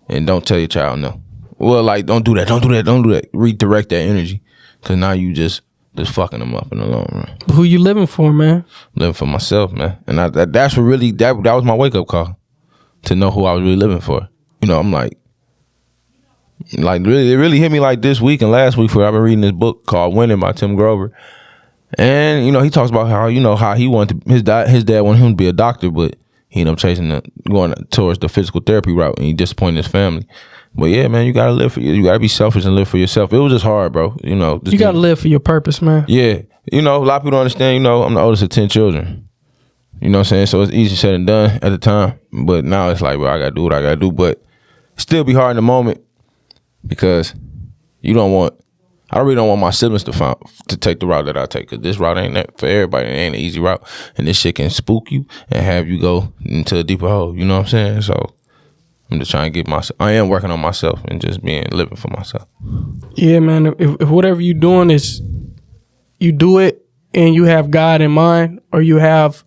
and don't tell your child no. Well, like, don't do that. Redirect that energy. Because now you just fucking them up in the long run. Who you living for, man? Living for myself, man. And that's what really, that was my wake-up call. To know who I was really living for. You know, I'm like really, it really hit me like this week and last week where I've been reading this book called Winning by Tim Grover. And, you know, he talks about how he wanted his dad wanted him to be a doctor, but he ended up going towards the physical therapy route, and he disappointed his family. But yeah, man, you gotta live for you gotta be selfish and live for yourself. It was just hard, bro. You know, you gotta live for your purpose, man. Yeah. You know, a lot of people don't understand, you know, I'm the oldest of 10 children. You know what I'm saying? So it's easy said and done at the time. But now it's like, bro, I gotta do what I gotta do. But still be hard in the moment because I really don't want my siblings to take the route that I take, because this route ain't that for everybody. It ain't an easy route, and this shit can spook you and have you go into a deeper hole. You know what I'm saying? So I'm just trying to I am working on myself and just living for myself. Yeah, man. If whatever you're doing is you do it and you have God in mind, or you have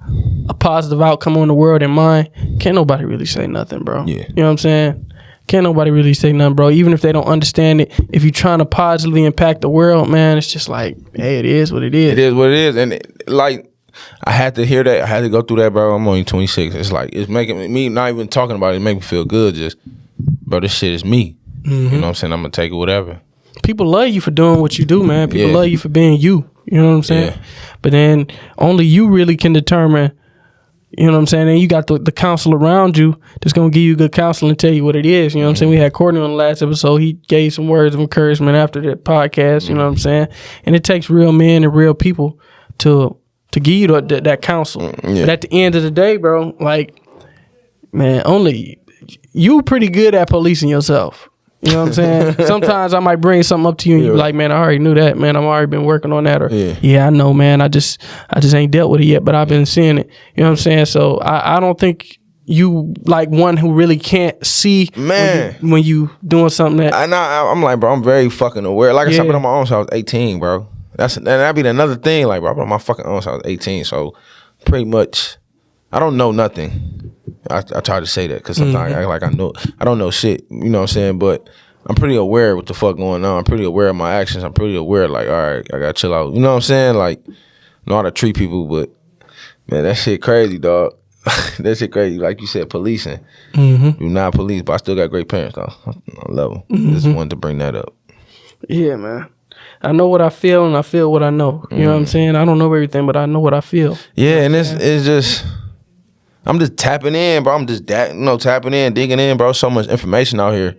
a positive outcome on the world in mind, can't nobody really say nothing, bro. Yeah. You know what I'm saying? Can't nobody really say nothing, bro. Even if they don't understand it, if you're trying to positively impact the world, man, it's just like, hey, it is what it is. It is what it is. And like, I had to hear that. I had to go through that, bro. I'm only 26. It's like, it's making me, not even talking about it, make me feel good. Just, bro, this shit is me. Mm-hmm. You know what I'm saying? I'm going to take it whatever. People love you for doing what you do, man. People love you for being you. You know what I'm saying? Yeah. But then only you really can determine, you know what I'm saying? And you got the counsel around you that's going to give you good counsel and tell you what it is. You know what I'm saying? We had Courtney on the last episode. He gave some words of encouragement after the podcast. You know what I'm saying? And it takes real men and real people to give you that counsel. Yeah. But at the end of the day, bro, like, man, only you pretty good at policing yourself. You know what I'm saying? Sometimes I might bring something up to you and you be like, man, I already knew that, man. I've already been working on that. Or, yeah, I know, man. I just ain't dealt with it yet, but I've been seeing it. You know what I'm saying? So I don't think you like one who really can't see, man, when you doing something that. I'm like, bro, I'm very fucking aware. Like I said, I've been on my own since I was 18, bro. That'd be another thing. Like, bro, I've been on my fucking own since I was 18. So pretty much, I don't know nothing. I try to say that because sometimes I act like I don't know shit. You know what I'm saying? But I'm pretty aware of what the fuck going on. I'm pretty aware of my actions. I'm pretty aware, like, all right, I gotta chill out. You know what I'm saying? Like, know how to treat people, but man, that shit crazy, dog. That shit crazy. Like you said, policing. Do not police, but I still got great parents, though. I love them. Just wanted to bring that up. Yeah, man. I know what I feel and I feel what I know. You know what I'm saying? I don't know everything, but I know what I feel. Yeah, and it's just, I'm just tapping in, bro. I'm just tapping in, digging in, bro. So much information out here.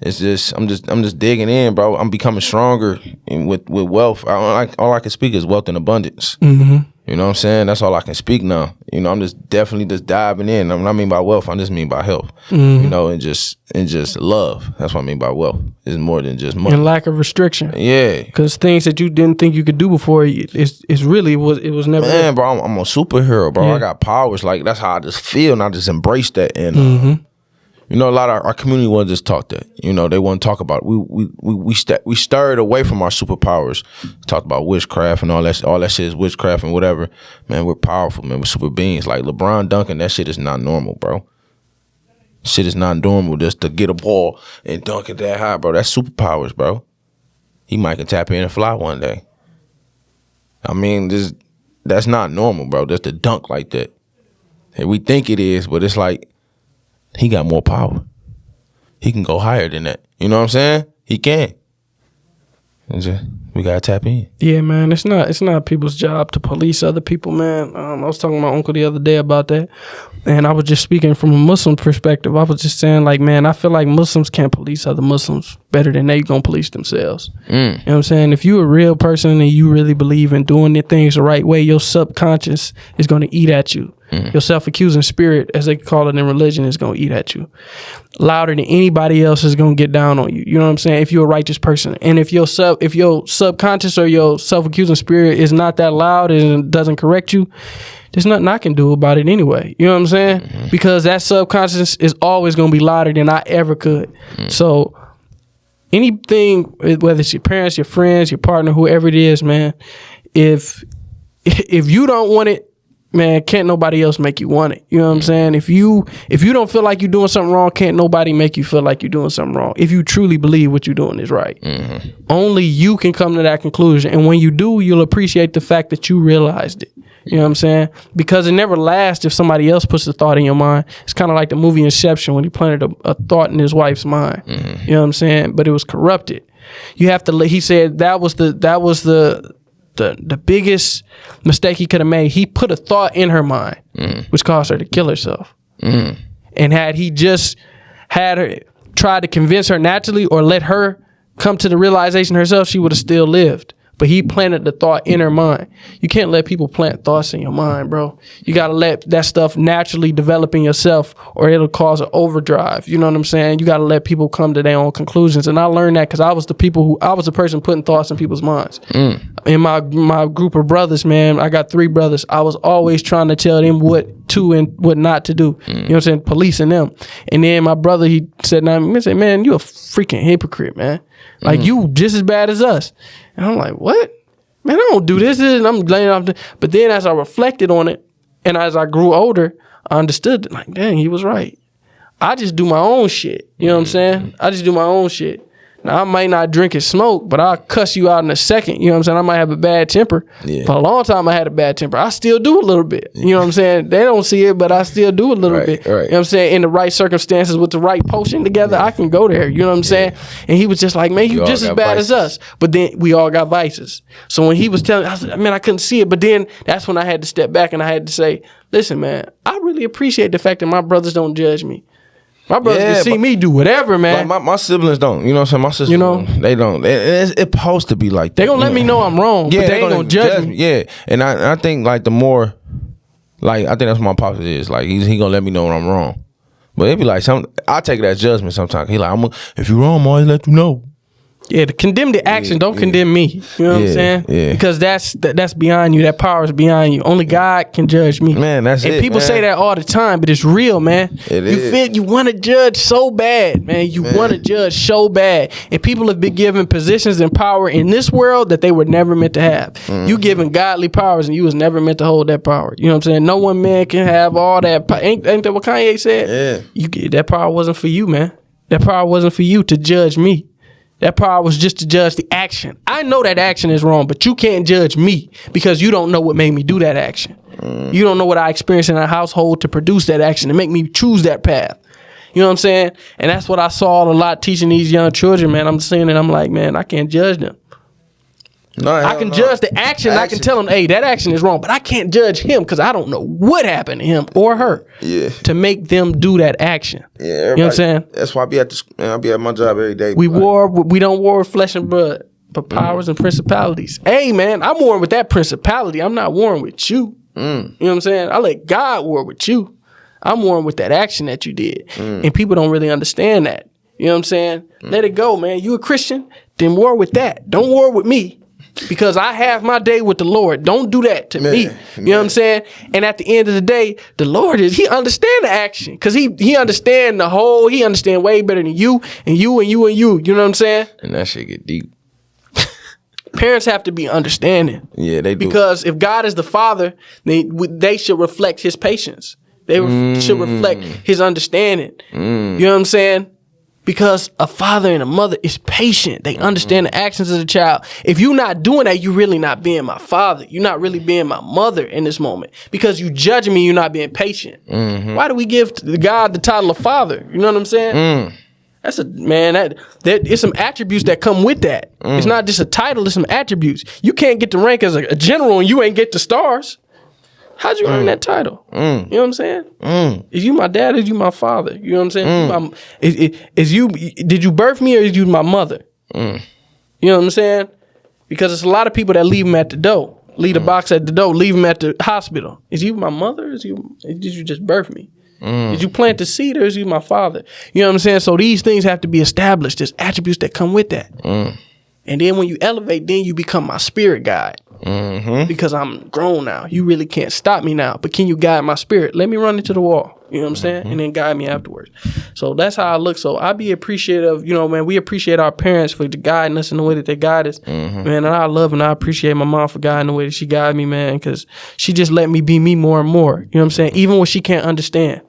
It's just, I'm just digging in, bro. I'm becoming stronger with wealth. All I can speak is wealth and abundance. You know what I'm saying? That's all I can speak now. You know, I'm just definitely just diving in. I mean by wealth, I just mean by health. You know, and just love. That's what I mean by wealth. It's more than just money. And lack of restriction. Yeah. Because things that you didn't think you could do before, it was never. Man, bro, I'm a superhero, bro. Yeah. I got powers. Like, that's how I just feel, and I just embrace that. And you know, a lot of our community wasn't just taught that. You know, they wouldn't talk about it. We stirred away from our superpowers. Talked about witchcraft and all that shit is witchcraft and whatever. Man, we're powerful, man. We're super beings. Like LeBron dunking, that shit is not normal, bro. Shit is not normal just to get a ball and dunk it that high, bro. That's superpowers, bro. He might can tap in and fly one day. I mean, that's not normal, bro. Just to dunk like that. And we think it is, but it's like, he got more power. He can go higher than that. You know what I'm saying? He can. We gotta tap in. Yeah, man. It's not people's job to police other people, man. I was talking to my uncle the other day about that, and I was just speaking from a Muslim perspective. I was just saying, like, man, I feel like Muslims can't police other Muslims better than they gonna police themselves. You know what I'm saying? If you a real person and you really believe in doing the things the right way, your subconscious is gonna eat at you. Your self-accusing spirit, as they call it in religion, is going to eat at you louder than anybody else is going to get down on you. You know what I'm saying? If you're a righteous person, and if your subconscious or your self-accusing spirit is not that loud and doesn't correct you, there's nothing I can do about it anyway. You know what I'm saying? Because that subconscious is always going to be louder than I ever could. So anything, whether it's your parents, your friends, your partner, whoever it is, man, if you don't want it, man, can't nobody else make you want it. You know what I'm saying? If you don't feel like you're doing something wrong, can't nobody make you feel like you're doing something wrong. If you truly believe what you're doing is right. Only you can come to that conclusion. And when you do, you'll appreciate the fact that you realized it. You know what I'm saying? Because it never lasts if somebody else puts the thought in your mind. It's kind of like the movie Inception when he planted a thought in his wife's mind. You know what I'm saying? But it was corrupted. You have to, he said that was the biggest mistake he could have made. He put a thought in her mind, which caused her to kill herself. And had he just had her tried to convince her naturally or let her come to the realization herself, she would have still lived. but he planted the thought in her mind. You can't let people plant thoughts in your mind, bro. You got to let that stuff naturally develop in yourself, or it'll cause an overdrive. You know what I'm saying? You got to let people come to their own conclusions. And I learned that because I was the person putting thoughts in people's minds. In my group of brothers, man, I got 3 brothers. I was always trying to tell them what to and what not to do. You know what I'm saying? Policing them. And then my brother, he said, man, you a freaking hypocrite, man. Like, you just as bad as us. And I'm like, what? Man, I don't do this. And I'm laying off. But then as I reflected on it, and as I grew older, I understood, like, dang, he was right. I just do my own shit. You know what I'm saying? I just do my own shit. Now, I might not drink and smoke, but I'll cuss you out in a second. You know what I'm saying? I might have a bad temper. Yeah. For a long time, I had a bad temper. I still do a little bit. You know what I'm saying? They don't see it, but I still do a little bit. Right. You know what I'm saying? In the right circumstances with the right potion together, I can go there. You know what I'm saying? And he was just like, man, you just as bad as us. But then we all got vices. So when he was telling me, I was like, man, I couldn't see it. But then that's when I had to step back and I had to say, listen, man, I really appreciate the fact that my brothers don't judge me. My brothers can see me do whatever, man. Like my siblings don't. You know what I'm saying? My sisters, they don't. It's supposed to be like that. They gonna let me know I'm wrong, but they ain't gonna judge me. Yeah, and I think like the more, like I think that's what my pops is. Like he gonna let me know when I'm wrong. But it be like I take it as judgment sometimes. He like, if you wrong, I'm always let you know. Yeah, to condemn the action, don't condemn me. You know what I'm saying? Yeah. Because that's beyond you. That power is beyond you. Only God can judge me. Man, that's it. And people say that all the time, but it's real, man. You want to judge so bad, man. You want to judge so bad. And people have been given positions and power in this world that they were never meant to have. You given godly powers and you was never meant to hold that power. You know what I'm saying? No one man can have all that power. Ain't that what Kanye said? Yeah. That power wasn't for you, man. That power wasn't for you to judge me. That power was just to judge the action. I know that action is wrong, but you can't judge me because you don't know what made me do that action. You don't know what I experienced in a household to produce that action, to make me choose that path. You know what I'm saying? And that's what I saw a lot teaching these young children, man. I'm seeing it, I'm like, man, I can't judge them. I can judge the action. I can tell them, hey, that action is wrong, but I can't judge him because I don't know what happened to him or her to make them do that action. Yeah, you know what I'm saying? That's why I be at my job every day. We don't war with flesh and blood, but powers and principalities. Hey, man, I'm warring with that principality. I'm not warring with you. You know what I'm saying? I let God war with you. I'm warring with that action that you did. And people don't really understand that. You know what I'm saying? Let it go, man. You a Christian? Then war with that. Don't war with me. Because I have my day with the Lord. Don't do that to me. You know what I'm saying? And at the end of the day, the Lord he understand the action. Because he understand the whole, he understand way better than you and you and you and you. You know what I'm saying? And that shit get deep. Parents have to be understanding. Yeah, they do. Because if God is the father, they should reflect his patience. They should reflect his understanding. You know what I'm saying? Because a father and a mother is patient. They understand the actions of the child. If you're not doing that, you're really not being my father. You're not really being my mother in this moment. Because you judge me, you're not being patient. Why do we give God the title of father? You know what I'm saying? That's it's some attributes that come with that. It's not just a title, it's some attributes. You can't get the rank as a general and you ain't get the stars. How'd you earn that title? You know what I'm saying? Is you my dad or is you my father? You know what I'm saying? Did you birth me or is you my mother? You know what I'm saying? Because it's a lot of people that leave them at the door. Leave the box at the door, leave them at the hospital. Is you my mother or did you just birth me? Did you plant the seed or is you my father? You know what I'm saying? So these things have to be established. There's attributes that come with that. And then when you elevate, then you become my spirit guide. Because I'm grown now. You really can't stop me now. But can you guide my spirit? Let me run into the wall. You know what I'm saying? And then guide me afterwards. So that's how I look. So I be appreciative. You know, man, we appreciate our parents for guiding us in the way that they guide us. Man, and I love and I appreciate my mom for guiding the way that she guided me, man. Because she just let me be me more and more. You know what I'm saying? Even when she can't understand.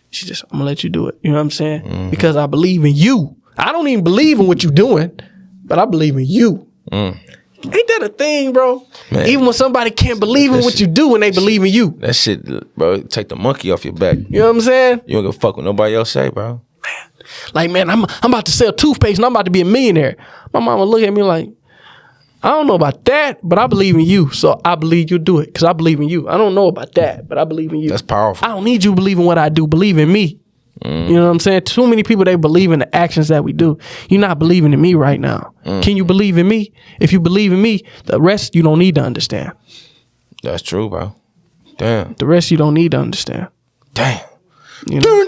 She just, I'm going to let you do it. You know what I'm saying? Because I believe in you. I don't even believe in what you're doing. But I believe in you. Ain't that a thing, bro? Man, even when somebody can't believe in what you do when they believe in you. That shit, bro, take the monkey off your back. You know what I'm saying? You don't give a fuck what nobody else say, bro. Man. Like, man, I'm about to sell toothpaste and I'm about to be a millionaire. My mama look at me like, I don't know about that, but I believe in you. So I believe you'll do it because I believe in you. I don't know about that, but I believe in you. That's powerful. I don't need you to believe in what I do. Believe in me. You know what I'm saying? Too many people, they believe in the actions that we do. You're not believing in me right now. Can you believe in me? If you believe in me, the rest you don't need to understand. That's true, bro. Damn. The rest you don't need to understand. Damn. You know?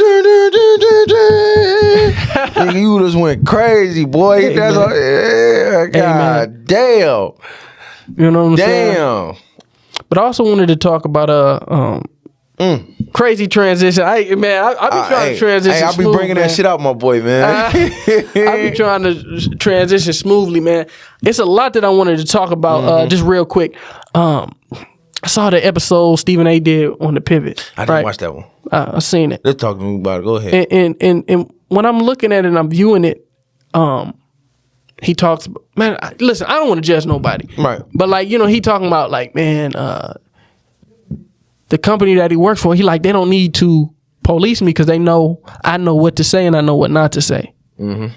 Nigga, you just went crazy, boy. Hey, That's God damn. You know what I'm saying? Damn. But I also wanted to talk about crazy transition. I be trying to transition. Hey, I be smooth, bringing man. that shit out, my boy, man. I be trying to transition smoothly, man. It's a lot that I wanted to talk about. Just real quick. I saw the episode Stephen A. did on the Pivot. I didn't watch that one. I seen it. Let's talk to me about it. Go ahead. And when I'm looking at it and I'm viewing it, he talks. Man, listen, I don't want to judge nobody. Right. But like, you know, he talking about like, man, the company that he works for, he like, they don't need to police me because I know what to say and I know what not to say. Mm-hmm.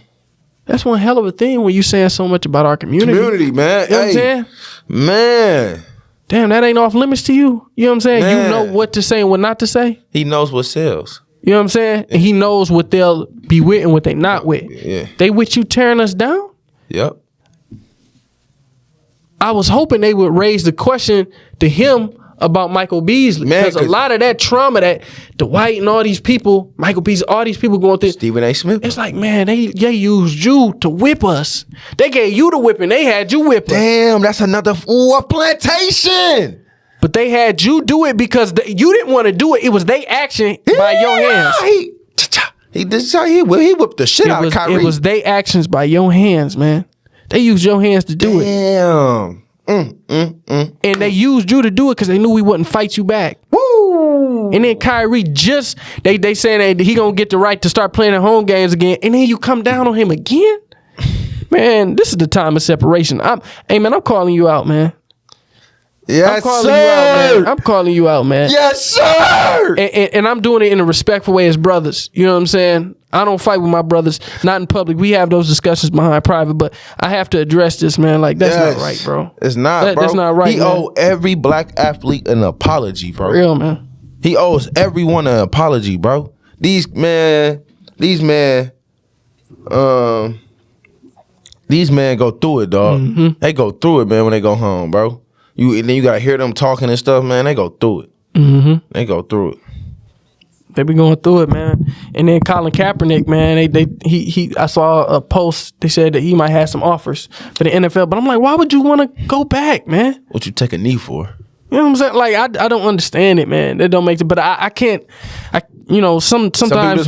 That's one hell of a thing when you saying so much about our community. Community, man. You know what I'm saying? Man. Damn, that ain't off limits to you. You know what I'm saying? Man. You know what to say and what not to say. He knows what sells. You know what I'm saying? And he knows what they'll be with and what they not with. Yeah. They with you tearing us down? Yep. I was hoping they would raise the question to him about Michael Beasley. Because a lot of that trauma that Dwight and all these people, Michael Beasley, all these people going through. Stephen A. Smith. It's like, man, they used you to whip us. They gave you the whipping. They had you whip us. Damn, that's another a plantation. But they had you do it because you didn't want to do it. It was their action by your hands. He whipped the shit out of Kyrie. It was their actions by your hands, man. They used your hands to do it. Damn. And they used you to do it because they knew we wouldn't fight you back. Woo! And then Kyrie they saying that he gonna get the right to start playing at home games again, and then you come down on him again? Man, this is the time of separation. I'm calling you out, man. Yes, sir. I'm calling you out, man. Yes, sir. And I'm doing it in a respectful way as brothers. You know what I'm saying? I don't fight with my brothers, not in public. We have those discussions behind private, but I have to address this, man. Like, that's not right, bro. It's not, bro. That's not right, He owe every black athlete an apology, bro. For real, man. He owes everyone an apology, bro. These men go through it, dog. Mm-hmm. They go through it, man, when they go home, bro. And then you gotta hear them talking and stuff, man. They go through it. Mm-hmm. They go through it. They be going through it, man. And then Colin Kaepernick, man, I saw a post. They said that he might have some offers for the NFL, but I'm like, why would you want to go back, man? What you take a knee for? You know what I'm saying? Like, I don't understand it, man. They don't make it, but I can't. Sometimes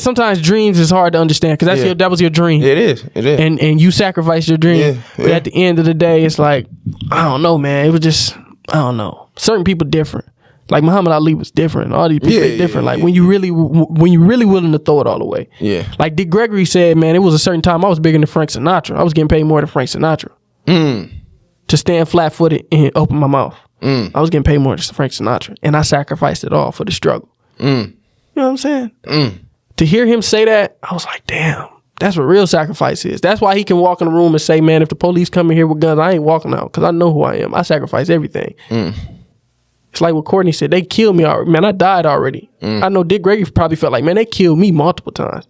sometimes dreams is hard to understand because that was your dream. It is. And you sacrificed your dream. Yeah. But at the end of the day, it's like, I don't know, man. It was just, I don't know. Certain people different. Like Muhammad Ali was different. All these people are different. Like when you really willing to throw it all away. Yeah. Like Dick Gregory said, man, it was a certain time I was bigger than Frank Sinatra. I was getting paid more than Frank Sinatra. To stand flat footed and open my mouth. I was getting paid more than Frank Sinatra. And I sacrificed it all for the struggle. You know what I'm saying? To hear him say that, I was like, damn, that's what real sacrifice is. That's why he can walk in the room and say, man, if the police come in here with guns, I ain't walking out because I know who I am. I sacrifice everything. It's like what Courtney said. They killed me already. Man, I died already. I know Dick Gregory probably felt like, man, they killed me multiple times.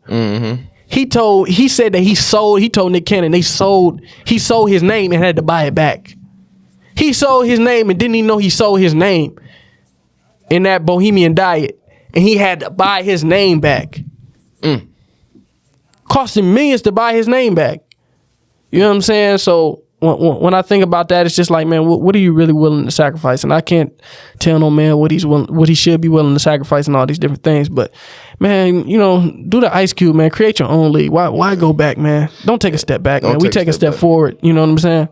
He said that he told Nick Cannon he sold his name and had to buy it back. He sold his name and didn't even know he sold his name in that Bohemian Diet. And he had to buy his name back. Cost him millions to buy his name back. You know what I'm saying? So when I think about that, it's just like, man, what are you really willing to sacrifice? And I can't tell no man what he should be willing to sacrifice and all these different things. But man, you know, do the Ice Cube, man. Create your own league. Why go back, man? Don't take a step back, man. We take a step forward. You know what I'm saying?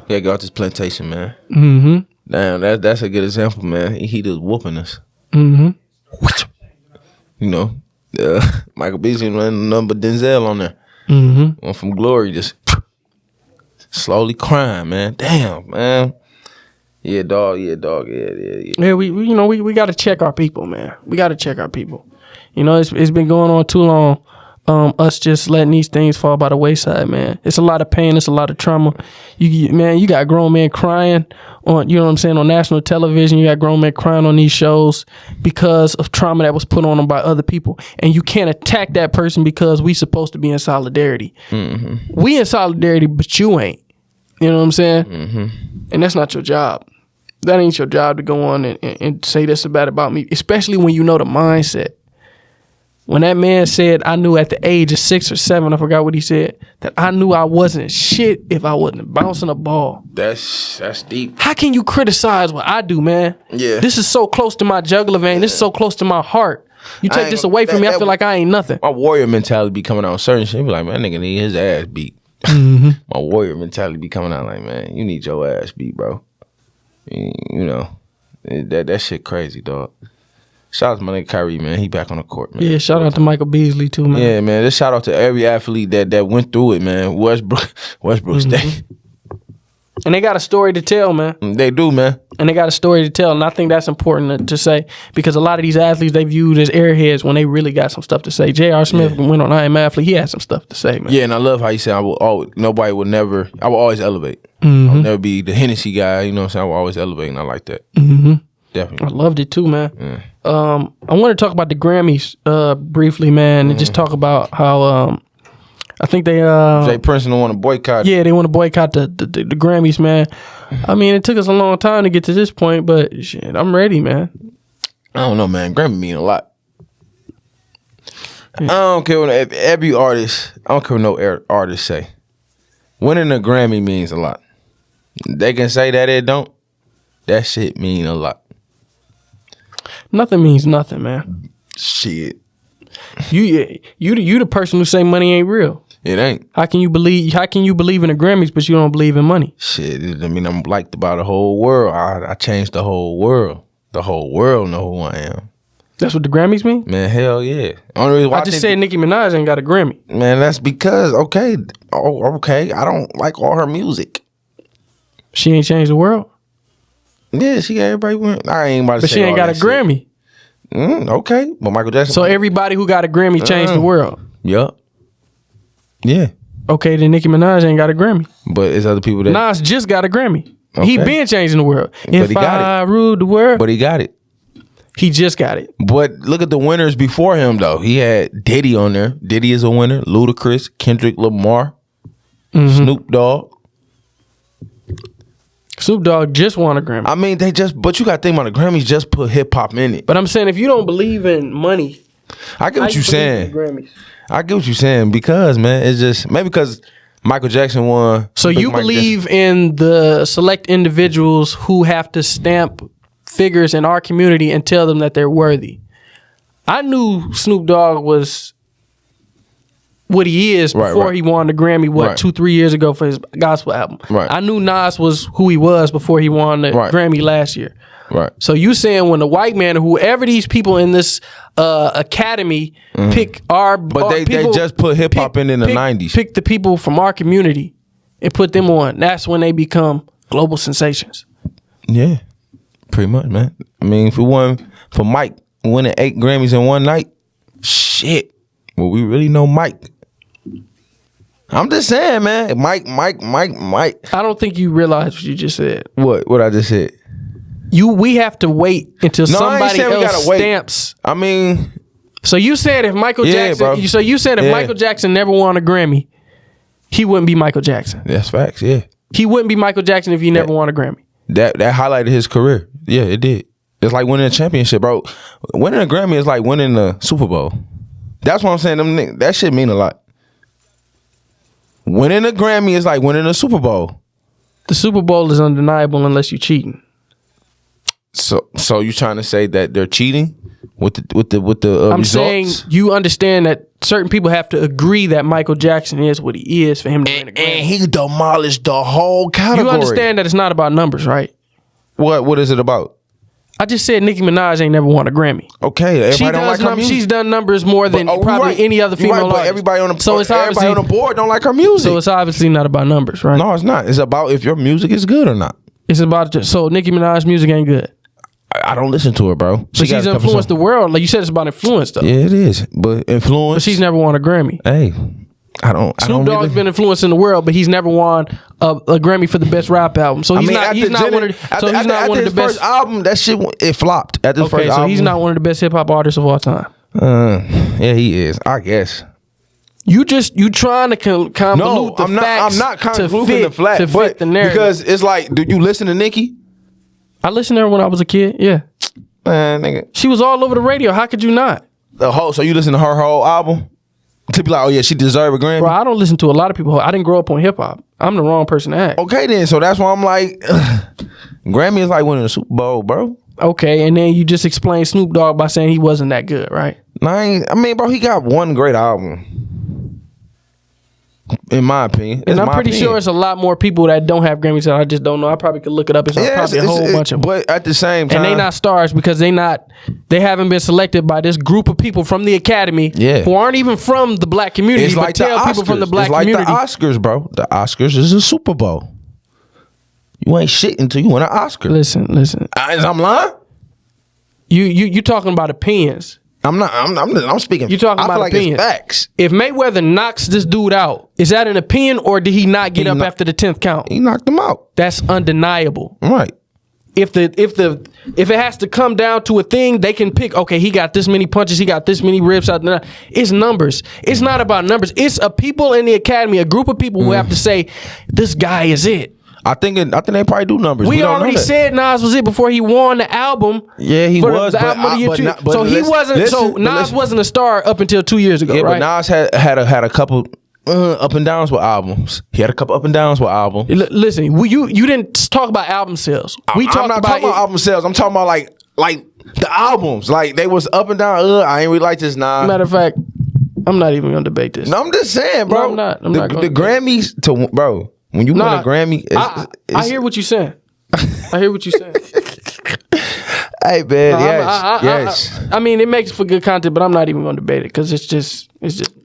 Yeah, go out this plantation, man. Mm-hmm. Damn, that's a good example, man. He just whooping us. Mm-hmm. You know, Michael Beasley running nothing but Denzel on there. Mm-hmm. One from Glory, just slowly crying, man. Damn, man. Yeah, dog. Yeah. Yeah, we got to check our people, man. We got to check our people. You know, it's been going on too long. us just letting these things fall by the wayside, man. It's a lot of pain. It's a lot of trauma. You got grown men crying on, you know what I'm saying, on national television. You got grown men crying on these shows because of trauma that was put on them by other people. And you can't attack that person because we supposed to be in solidarity. Mm-hmm. We in solidarity, but you ain't. You know what I'm saying? Mm-hmm. And that's not your job. That ain't your job to go on and say this about me, especially when you know the mindset. When that man said, I knew at the age of 6 or 7, I forgot what he said, that I knew I wasn't shit if I wasn't bouncing a ball. That's deep. How can you criticize what I do, man? Yeah. This is so close to my jugular vein. Yeah. This is so close to my heart. You take this away from me, I feel like I ain't nothing. My warrior mentality be coming out on certain shit. Be like, man, that nigga need his ass beat. Mm-hmm. My warrior mentality be coming out like, man, you need your ass beat, bro. You know, that shit crazy, dog. Shout out to my nigga Kyrie, man. He back on the court, man. Yeah, shout out to Michael Beasley too, man. Yeah, man. Just shout out to every athlete that went through it, man. Westbrook State. And they got a story to tell, man. They do, man. And they got a story to tell, and I think that's important to say because a lot of these athletes they viewed as airheads when they really got some stuff to say. J.R. Smith went on I Am Athlete. He had some stuff to say, man. Yeah, and I love how you said I will always elevate. Mm-hmm. I'll never be the Hennessy guy. You know what I'm saying? I will always elevate, and I like that. Mm-hmm. Definitely. I loved it too, man. Yeah. I want to talk about the Grammys briefly, man, and just talk about how I think they Jay Prince don't want to boycott. Yeah, they want to boycott the Grammys, man. I mean, it took us a long time to get to this point, but shit, I'm ready, man. I don't know, man. Grammy mean a lot. Yeah. I don't care what every artist. I don't care what no artist say. Winning a Grammy means a lot. They can say that it don't. That shit mean a lot. Nothing means nothing, man. Shit. You the person who say money ain't real. It ain't. How can you believe in the Grammys but you don't believe in money? Shit. I mean, I'm liked about the whole world. I changed the whole world. The whole world know who I am. That's what the Grammys mean? Man, hell yeah. Only reason why I just said Nicki Minaj ain't got a Grammy. Man, that's because okay, I don't like all her music. She ain't changed the world? Yeah, she got everybody win. I ain't about to but say she ain't got a Grammy. Okay, but Michael Jackson. So everybody who got a Grammy changed the world. Yup. Yeah. Okay, then Nicki Minaj ain't got a Grammy. But it's other people that Nas just got a Grammy. Okay. He been changing the world. But if I ruled the world. But he got it. He just got it. But look at the winners before him though. He had Diddy on there. Diddy is a winner. Ludacris, Kendrick Lamar, Snoop Dogg. Snoop Dogg just won a Grammy. I mean, but you got to think about the Grammys just put hip hop in it. But I'm saying if you don't believe in money, I get what you're saying. I get what you're saying because, man, it's just maybe because Michael Jackson won. So you believe in the select individuals who have to stamp figures in our community and tell them that they're worthy. I knew Snoop Dogg was what he is before he won the Grammy, 2-3 years ago for his gospel album. Right. I knew Nas was who he was before he won the Grammy last year. Right. So you saying when the white man or whoever these people in this academy pick our but they just put hip hop in the 90s. Pick the people from our community and put them on. That's when they become global sensations. Yeah. Pretty much, man. I mean, if it wasn't for Mike winning 8 Grammys in one night, shit. Well, we really know Mike. I'm just saying, man. Mike. I don't think you realize what you just said. What I just said? We have to wait until somebody else stamps. I mean, so you said if Michael Jackson, bro. So you said if Michael Jackson never won a Grammy, he wouldn't be Michael Jackson. That's facts. Yeah, he wouldn't be Michael Jackson if he never won a Grammy. That highlighted his career. Yeah, it did. It's like winning a championship, bro. Winning a Grammy is like winning the Super Bowl. That's what I'm saying. That shit mean a lot. Winning a Grammy is like winning a Super Bowl. The Super Bowl is undeniable unless you're cheating. So you trying to say that they're cheating with the I'm results? saying you understand that certain people have to agree that Michael Jackson is what he is for him to win a Grammy. And he demolished the whole category. You understand that it's not about numbers, right? What is it about? I just said Nicki Minaj ain't never won a Grammy. Okay, everybody don't like her music. She's done numbers more than probably any other female artist. But everybody on the board don't like her music. So it's obviously not about numbers, right? No, it's not. It's about if your music is good or not. It's about so Nicki Minaj's music ain't good. I don't listen to her, bro. But she's influenced the world. Like you said, it's about influence, though. Yeah, it is. But influence. But she's never won a Grammy. Hey, Snoop Dogg's been influencing the world, but he's never won a Grammy for the best rap album. So he's not one of the best. First album, that shit it flopped. At the first album, he's not one of the best hip hop artists of all time. Yeah, he is. I guess. You trying to convolute the facts. I'm not convoluting the facts to fit the narrative. Because it's like, do you listen to Nicki? I listened to her when I was a kid. Yeah, man, nigga, she was all over the radio. How could you not? So you listen to her whole album to be like, oh yeah, she deserved a Grammy. Bro, I don't listen to a lot of people. I didn't grow up on hip hop. I'm the wrong person to ask. Okay, then. So that's why I'm like, Grammy is like winning a Super Bowl, bro. Okay, and then you just explained Snoop Dogg by saying he wasn't that good, right? I mean, bro, he got one great album. In my opinion. And I'm pretty sure it's a lot more people that don't have Grammys that I just don't know. I probably could look it up. It's probably a whole bunch of them. But at the same time. And they not stars because they haven't been selected by this group of people from the Academy who aren't even from the black community. It's like tell people from the black community. It's like the Oscars, bro. The Oscars is a Super Bowl. You ain't shit until you win an Oscar. Listen. I'm lying? You talking about opinions. I'm speaking. You talking about opinions. It's facts. If Mayweather knocks this dude out, is that an opinion or did he not get up after the 10th count? He knocked him out. That's undeniable. Right. If it has to come down to a thing, they can pick, okay, he got this many punches, he got this many ribs out there. It's numbers. It's not about numbers. It's a people in the Academy, a group of people who have to say, this guy is it. I think they probably do numbers. We already said Nas was it before he won the album. Yeah, he was. Nas wasn't a star up until 2 years ago, right? But Nas had a couple up and downs with albums. He had a couple up and downs with albums. Listen, you didn't talk about album sales. I'm not talking about album sales. I'm talking about like the albums. Like they was up and down. I ain't really like this Nas. Matter of fact, I'm not even gonna debate this. No, I'm just saying, bro. No, I'm not. The Grammys bro. When you win a Grammy, I hear what you're saying. I hear what you're saying. Hey, man, yes. I mean, it makes for good content, but I'm not even going to debate it because it's just.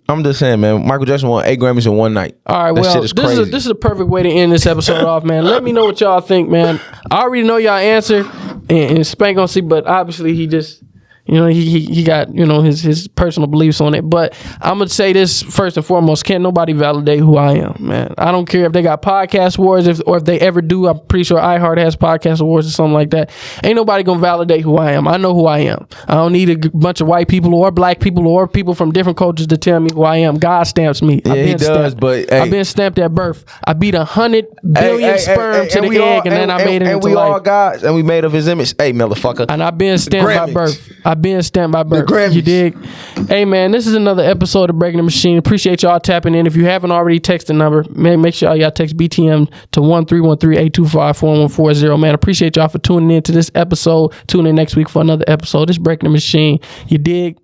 I'm just saying, man. Michael Jackson won 8 Grammys in one night. All right, well, this is a perfect way to end this episode off, man. Let me know what y'all think, man. I already know y'all answer, and Spank gonna see, but obviously he just. He got, his personal beliefs on it. But I'm going to say this first and foremost. Can't nobody validate who I am, man. I don't care if they got podcast awards or if they ever do. I'm pretty sure iHeart has podcast awards or something like that. Ain't nobody going to validate who I am. I know who I am. I don't need a bunch of white people or black people or people from different cultures to tell me who I am. God stamps me. Yeah, he does, but hey, I've been stamped at birth. I beat 100 billion sperm to the egg, and then I made it into life. And we all gods, and we made of his image. Hey, motherfucker. And I've been stamped by birth. You dig? Hey, man, this is another episode of Breaking the Machine. Appreciate y'all tapping in. If you haven't already texted the number, make sure y'all text BTM to 1313-825-4140. Man, appreciate y'all for tuning in to this episode. Tune in next week for another episode. This Breaking the Machine. You dig?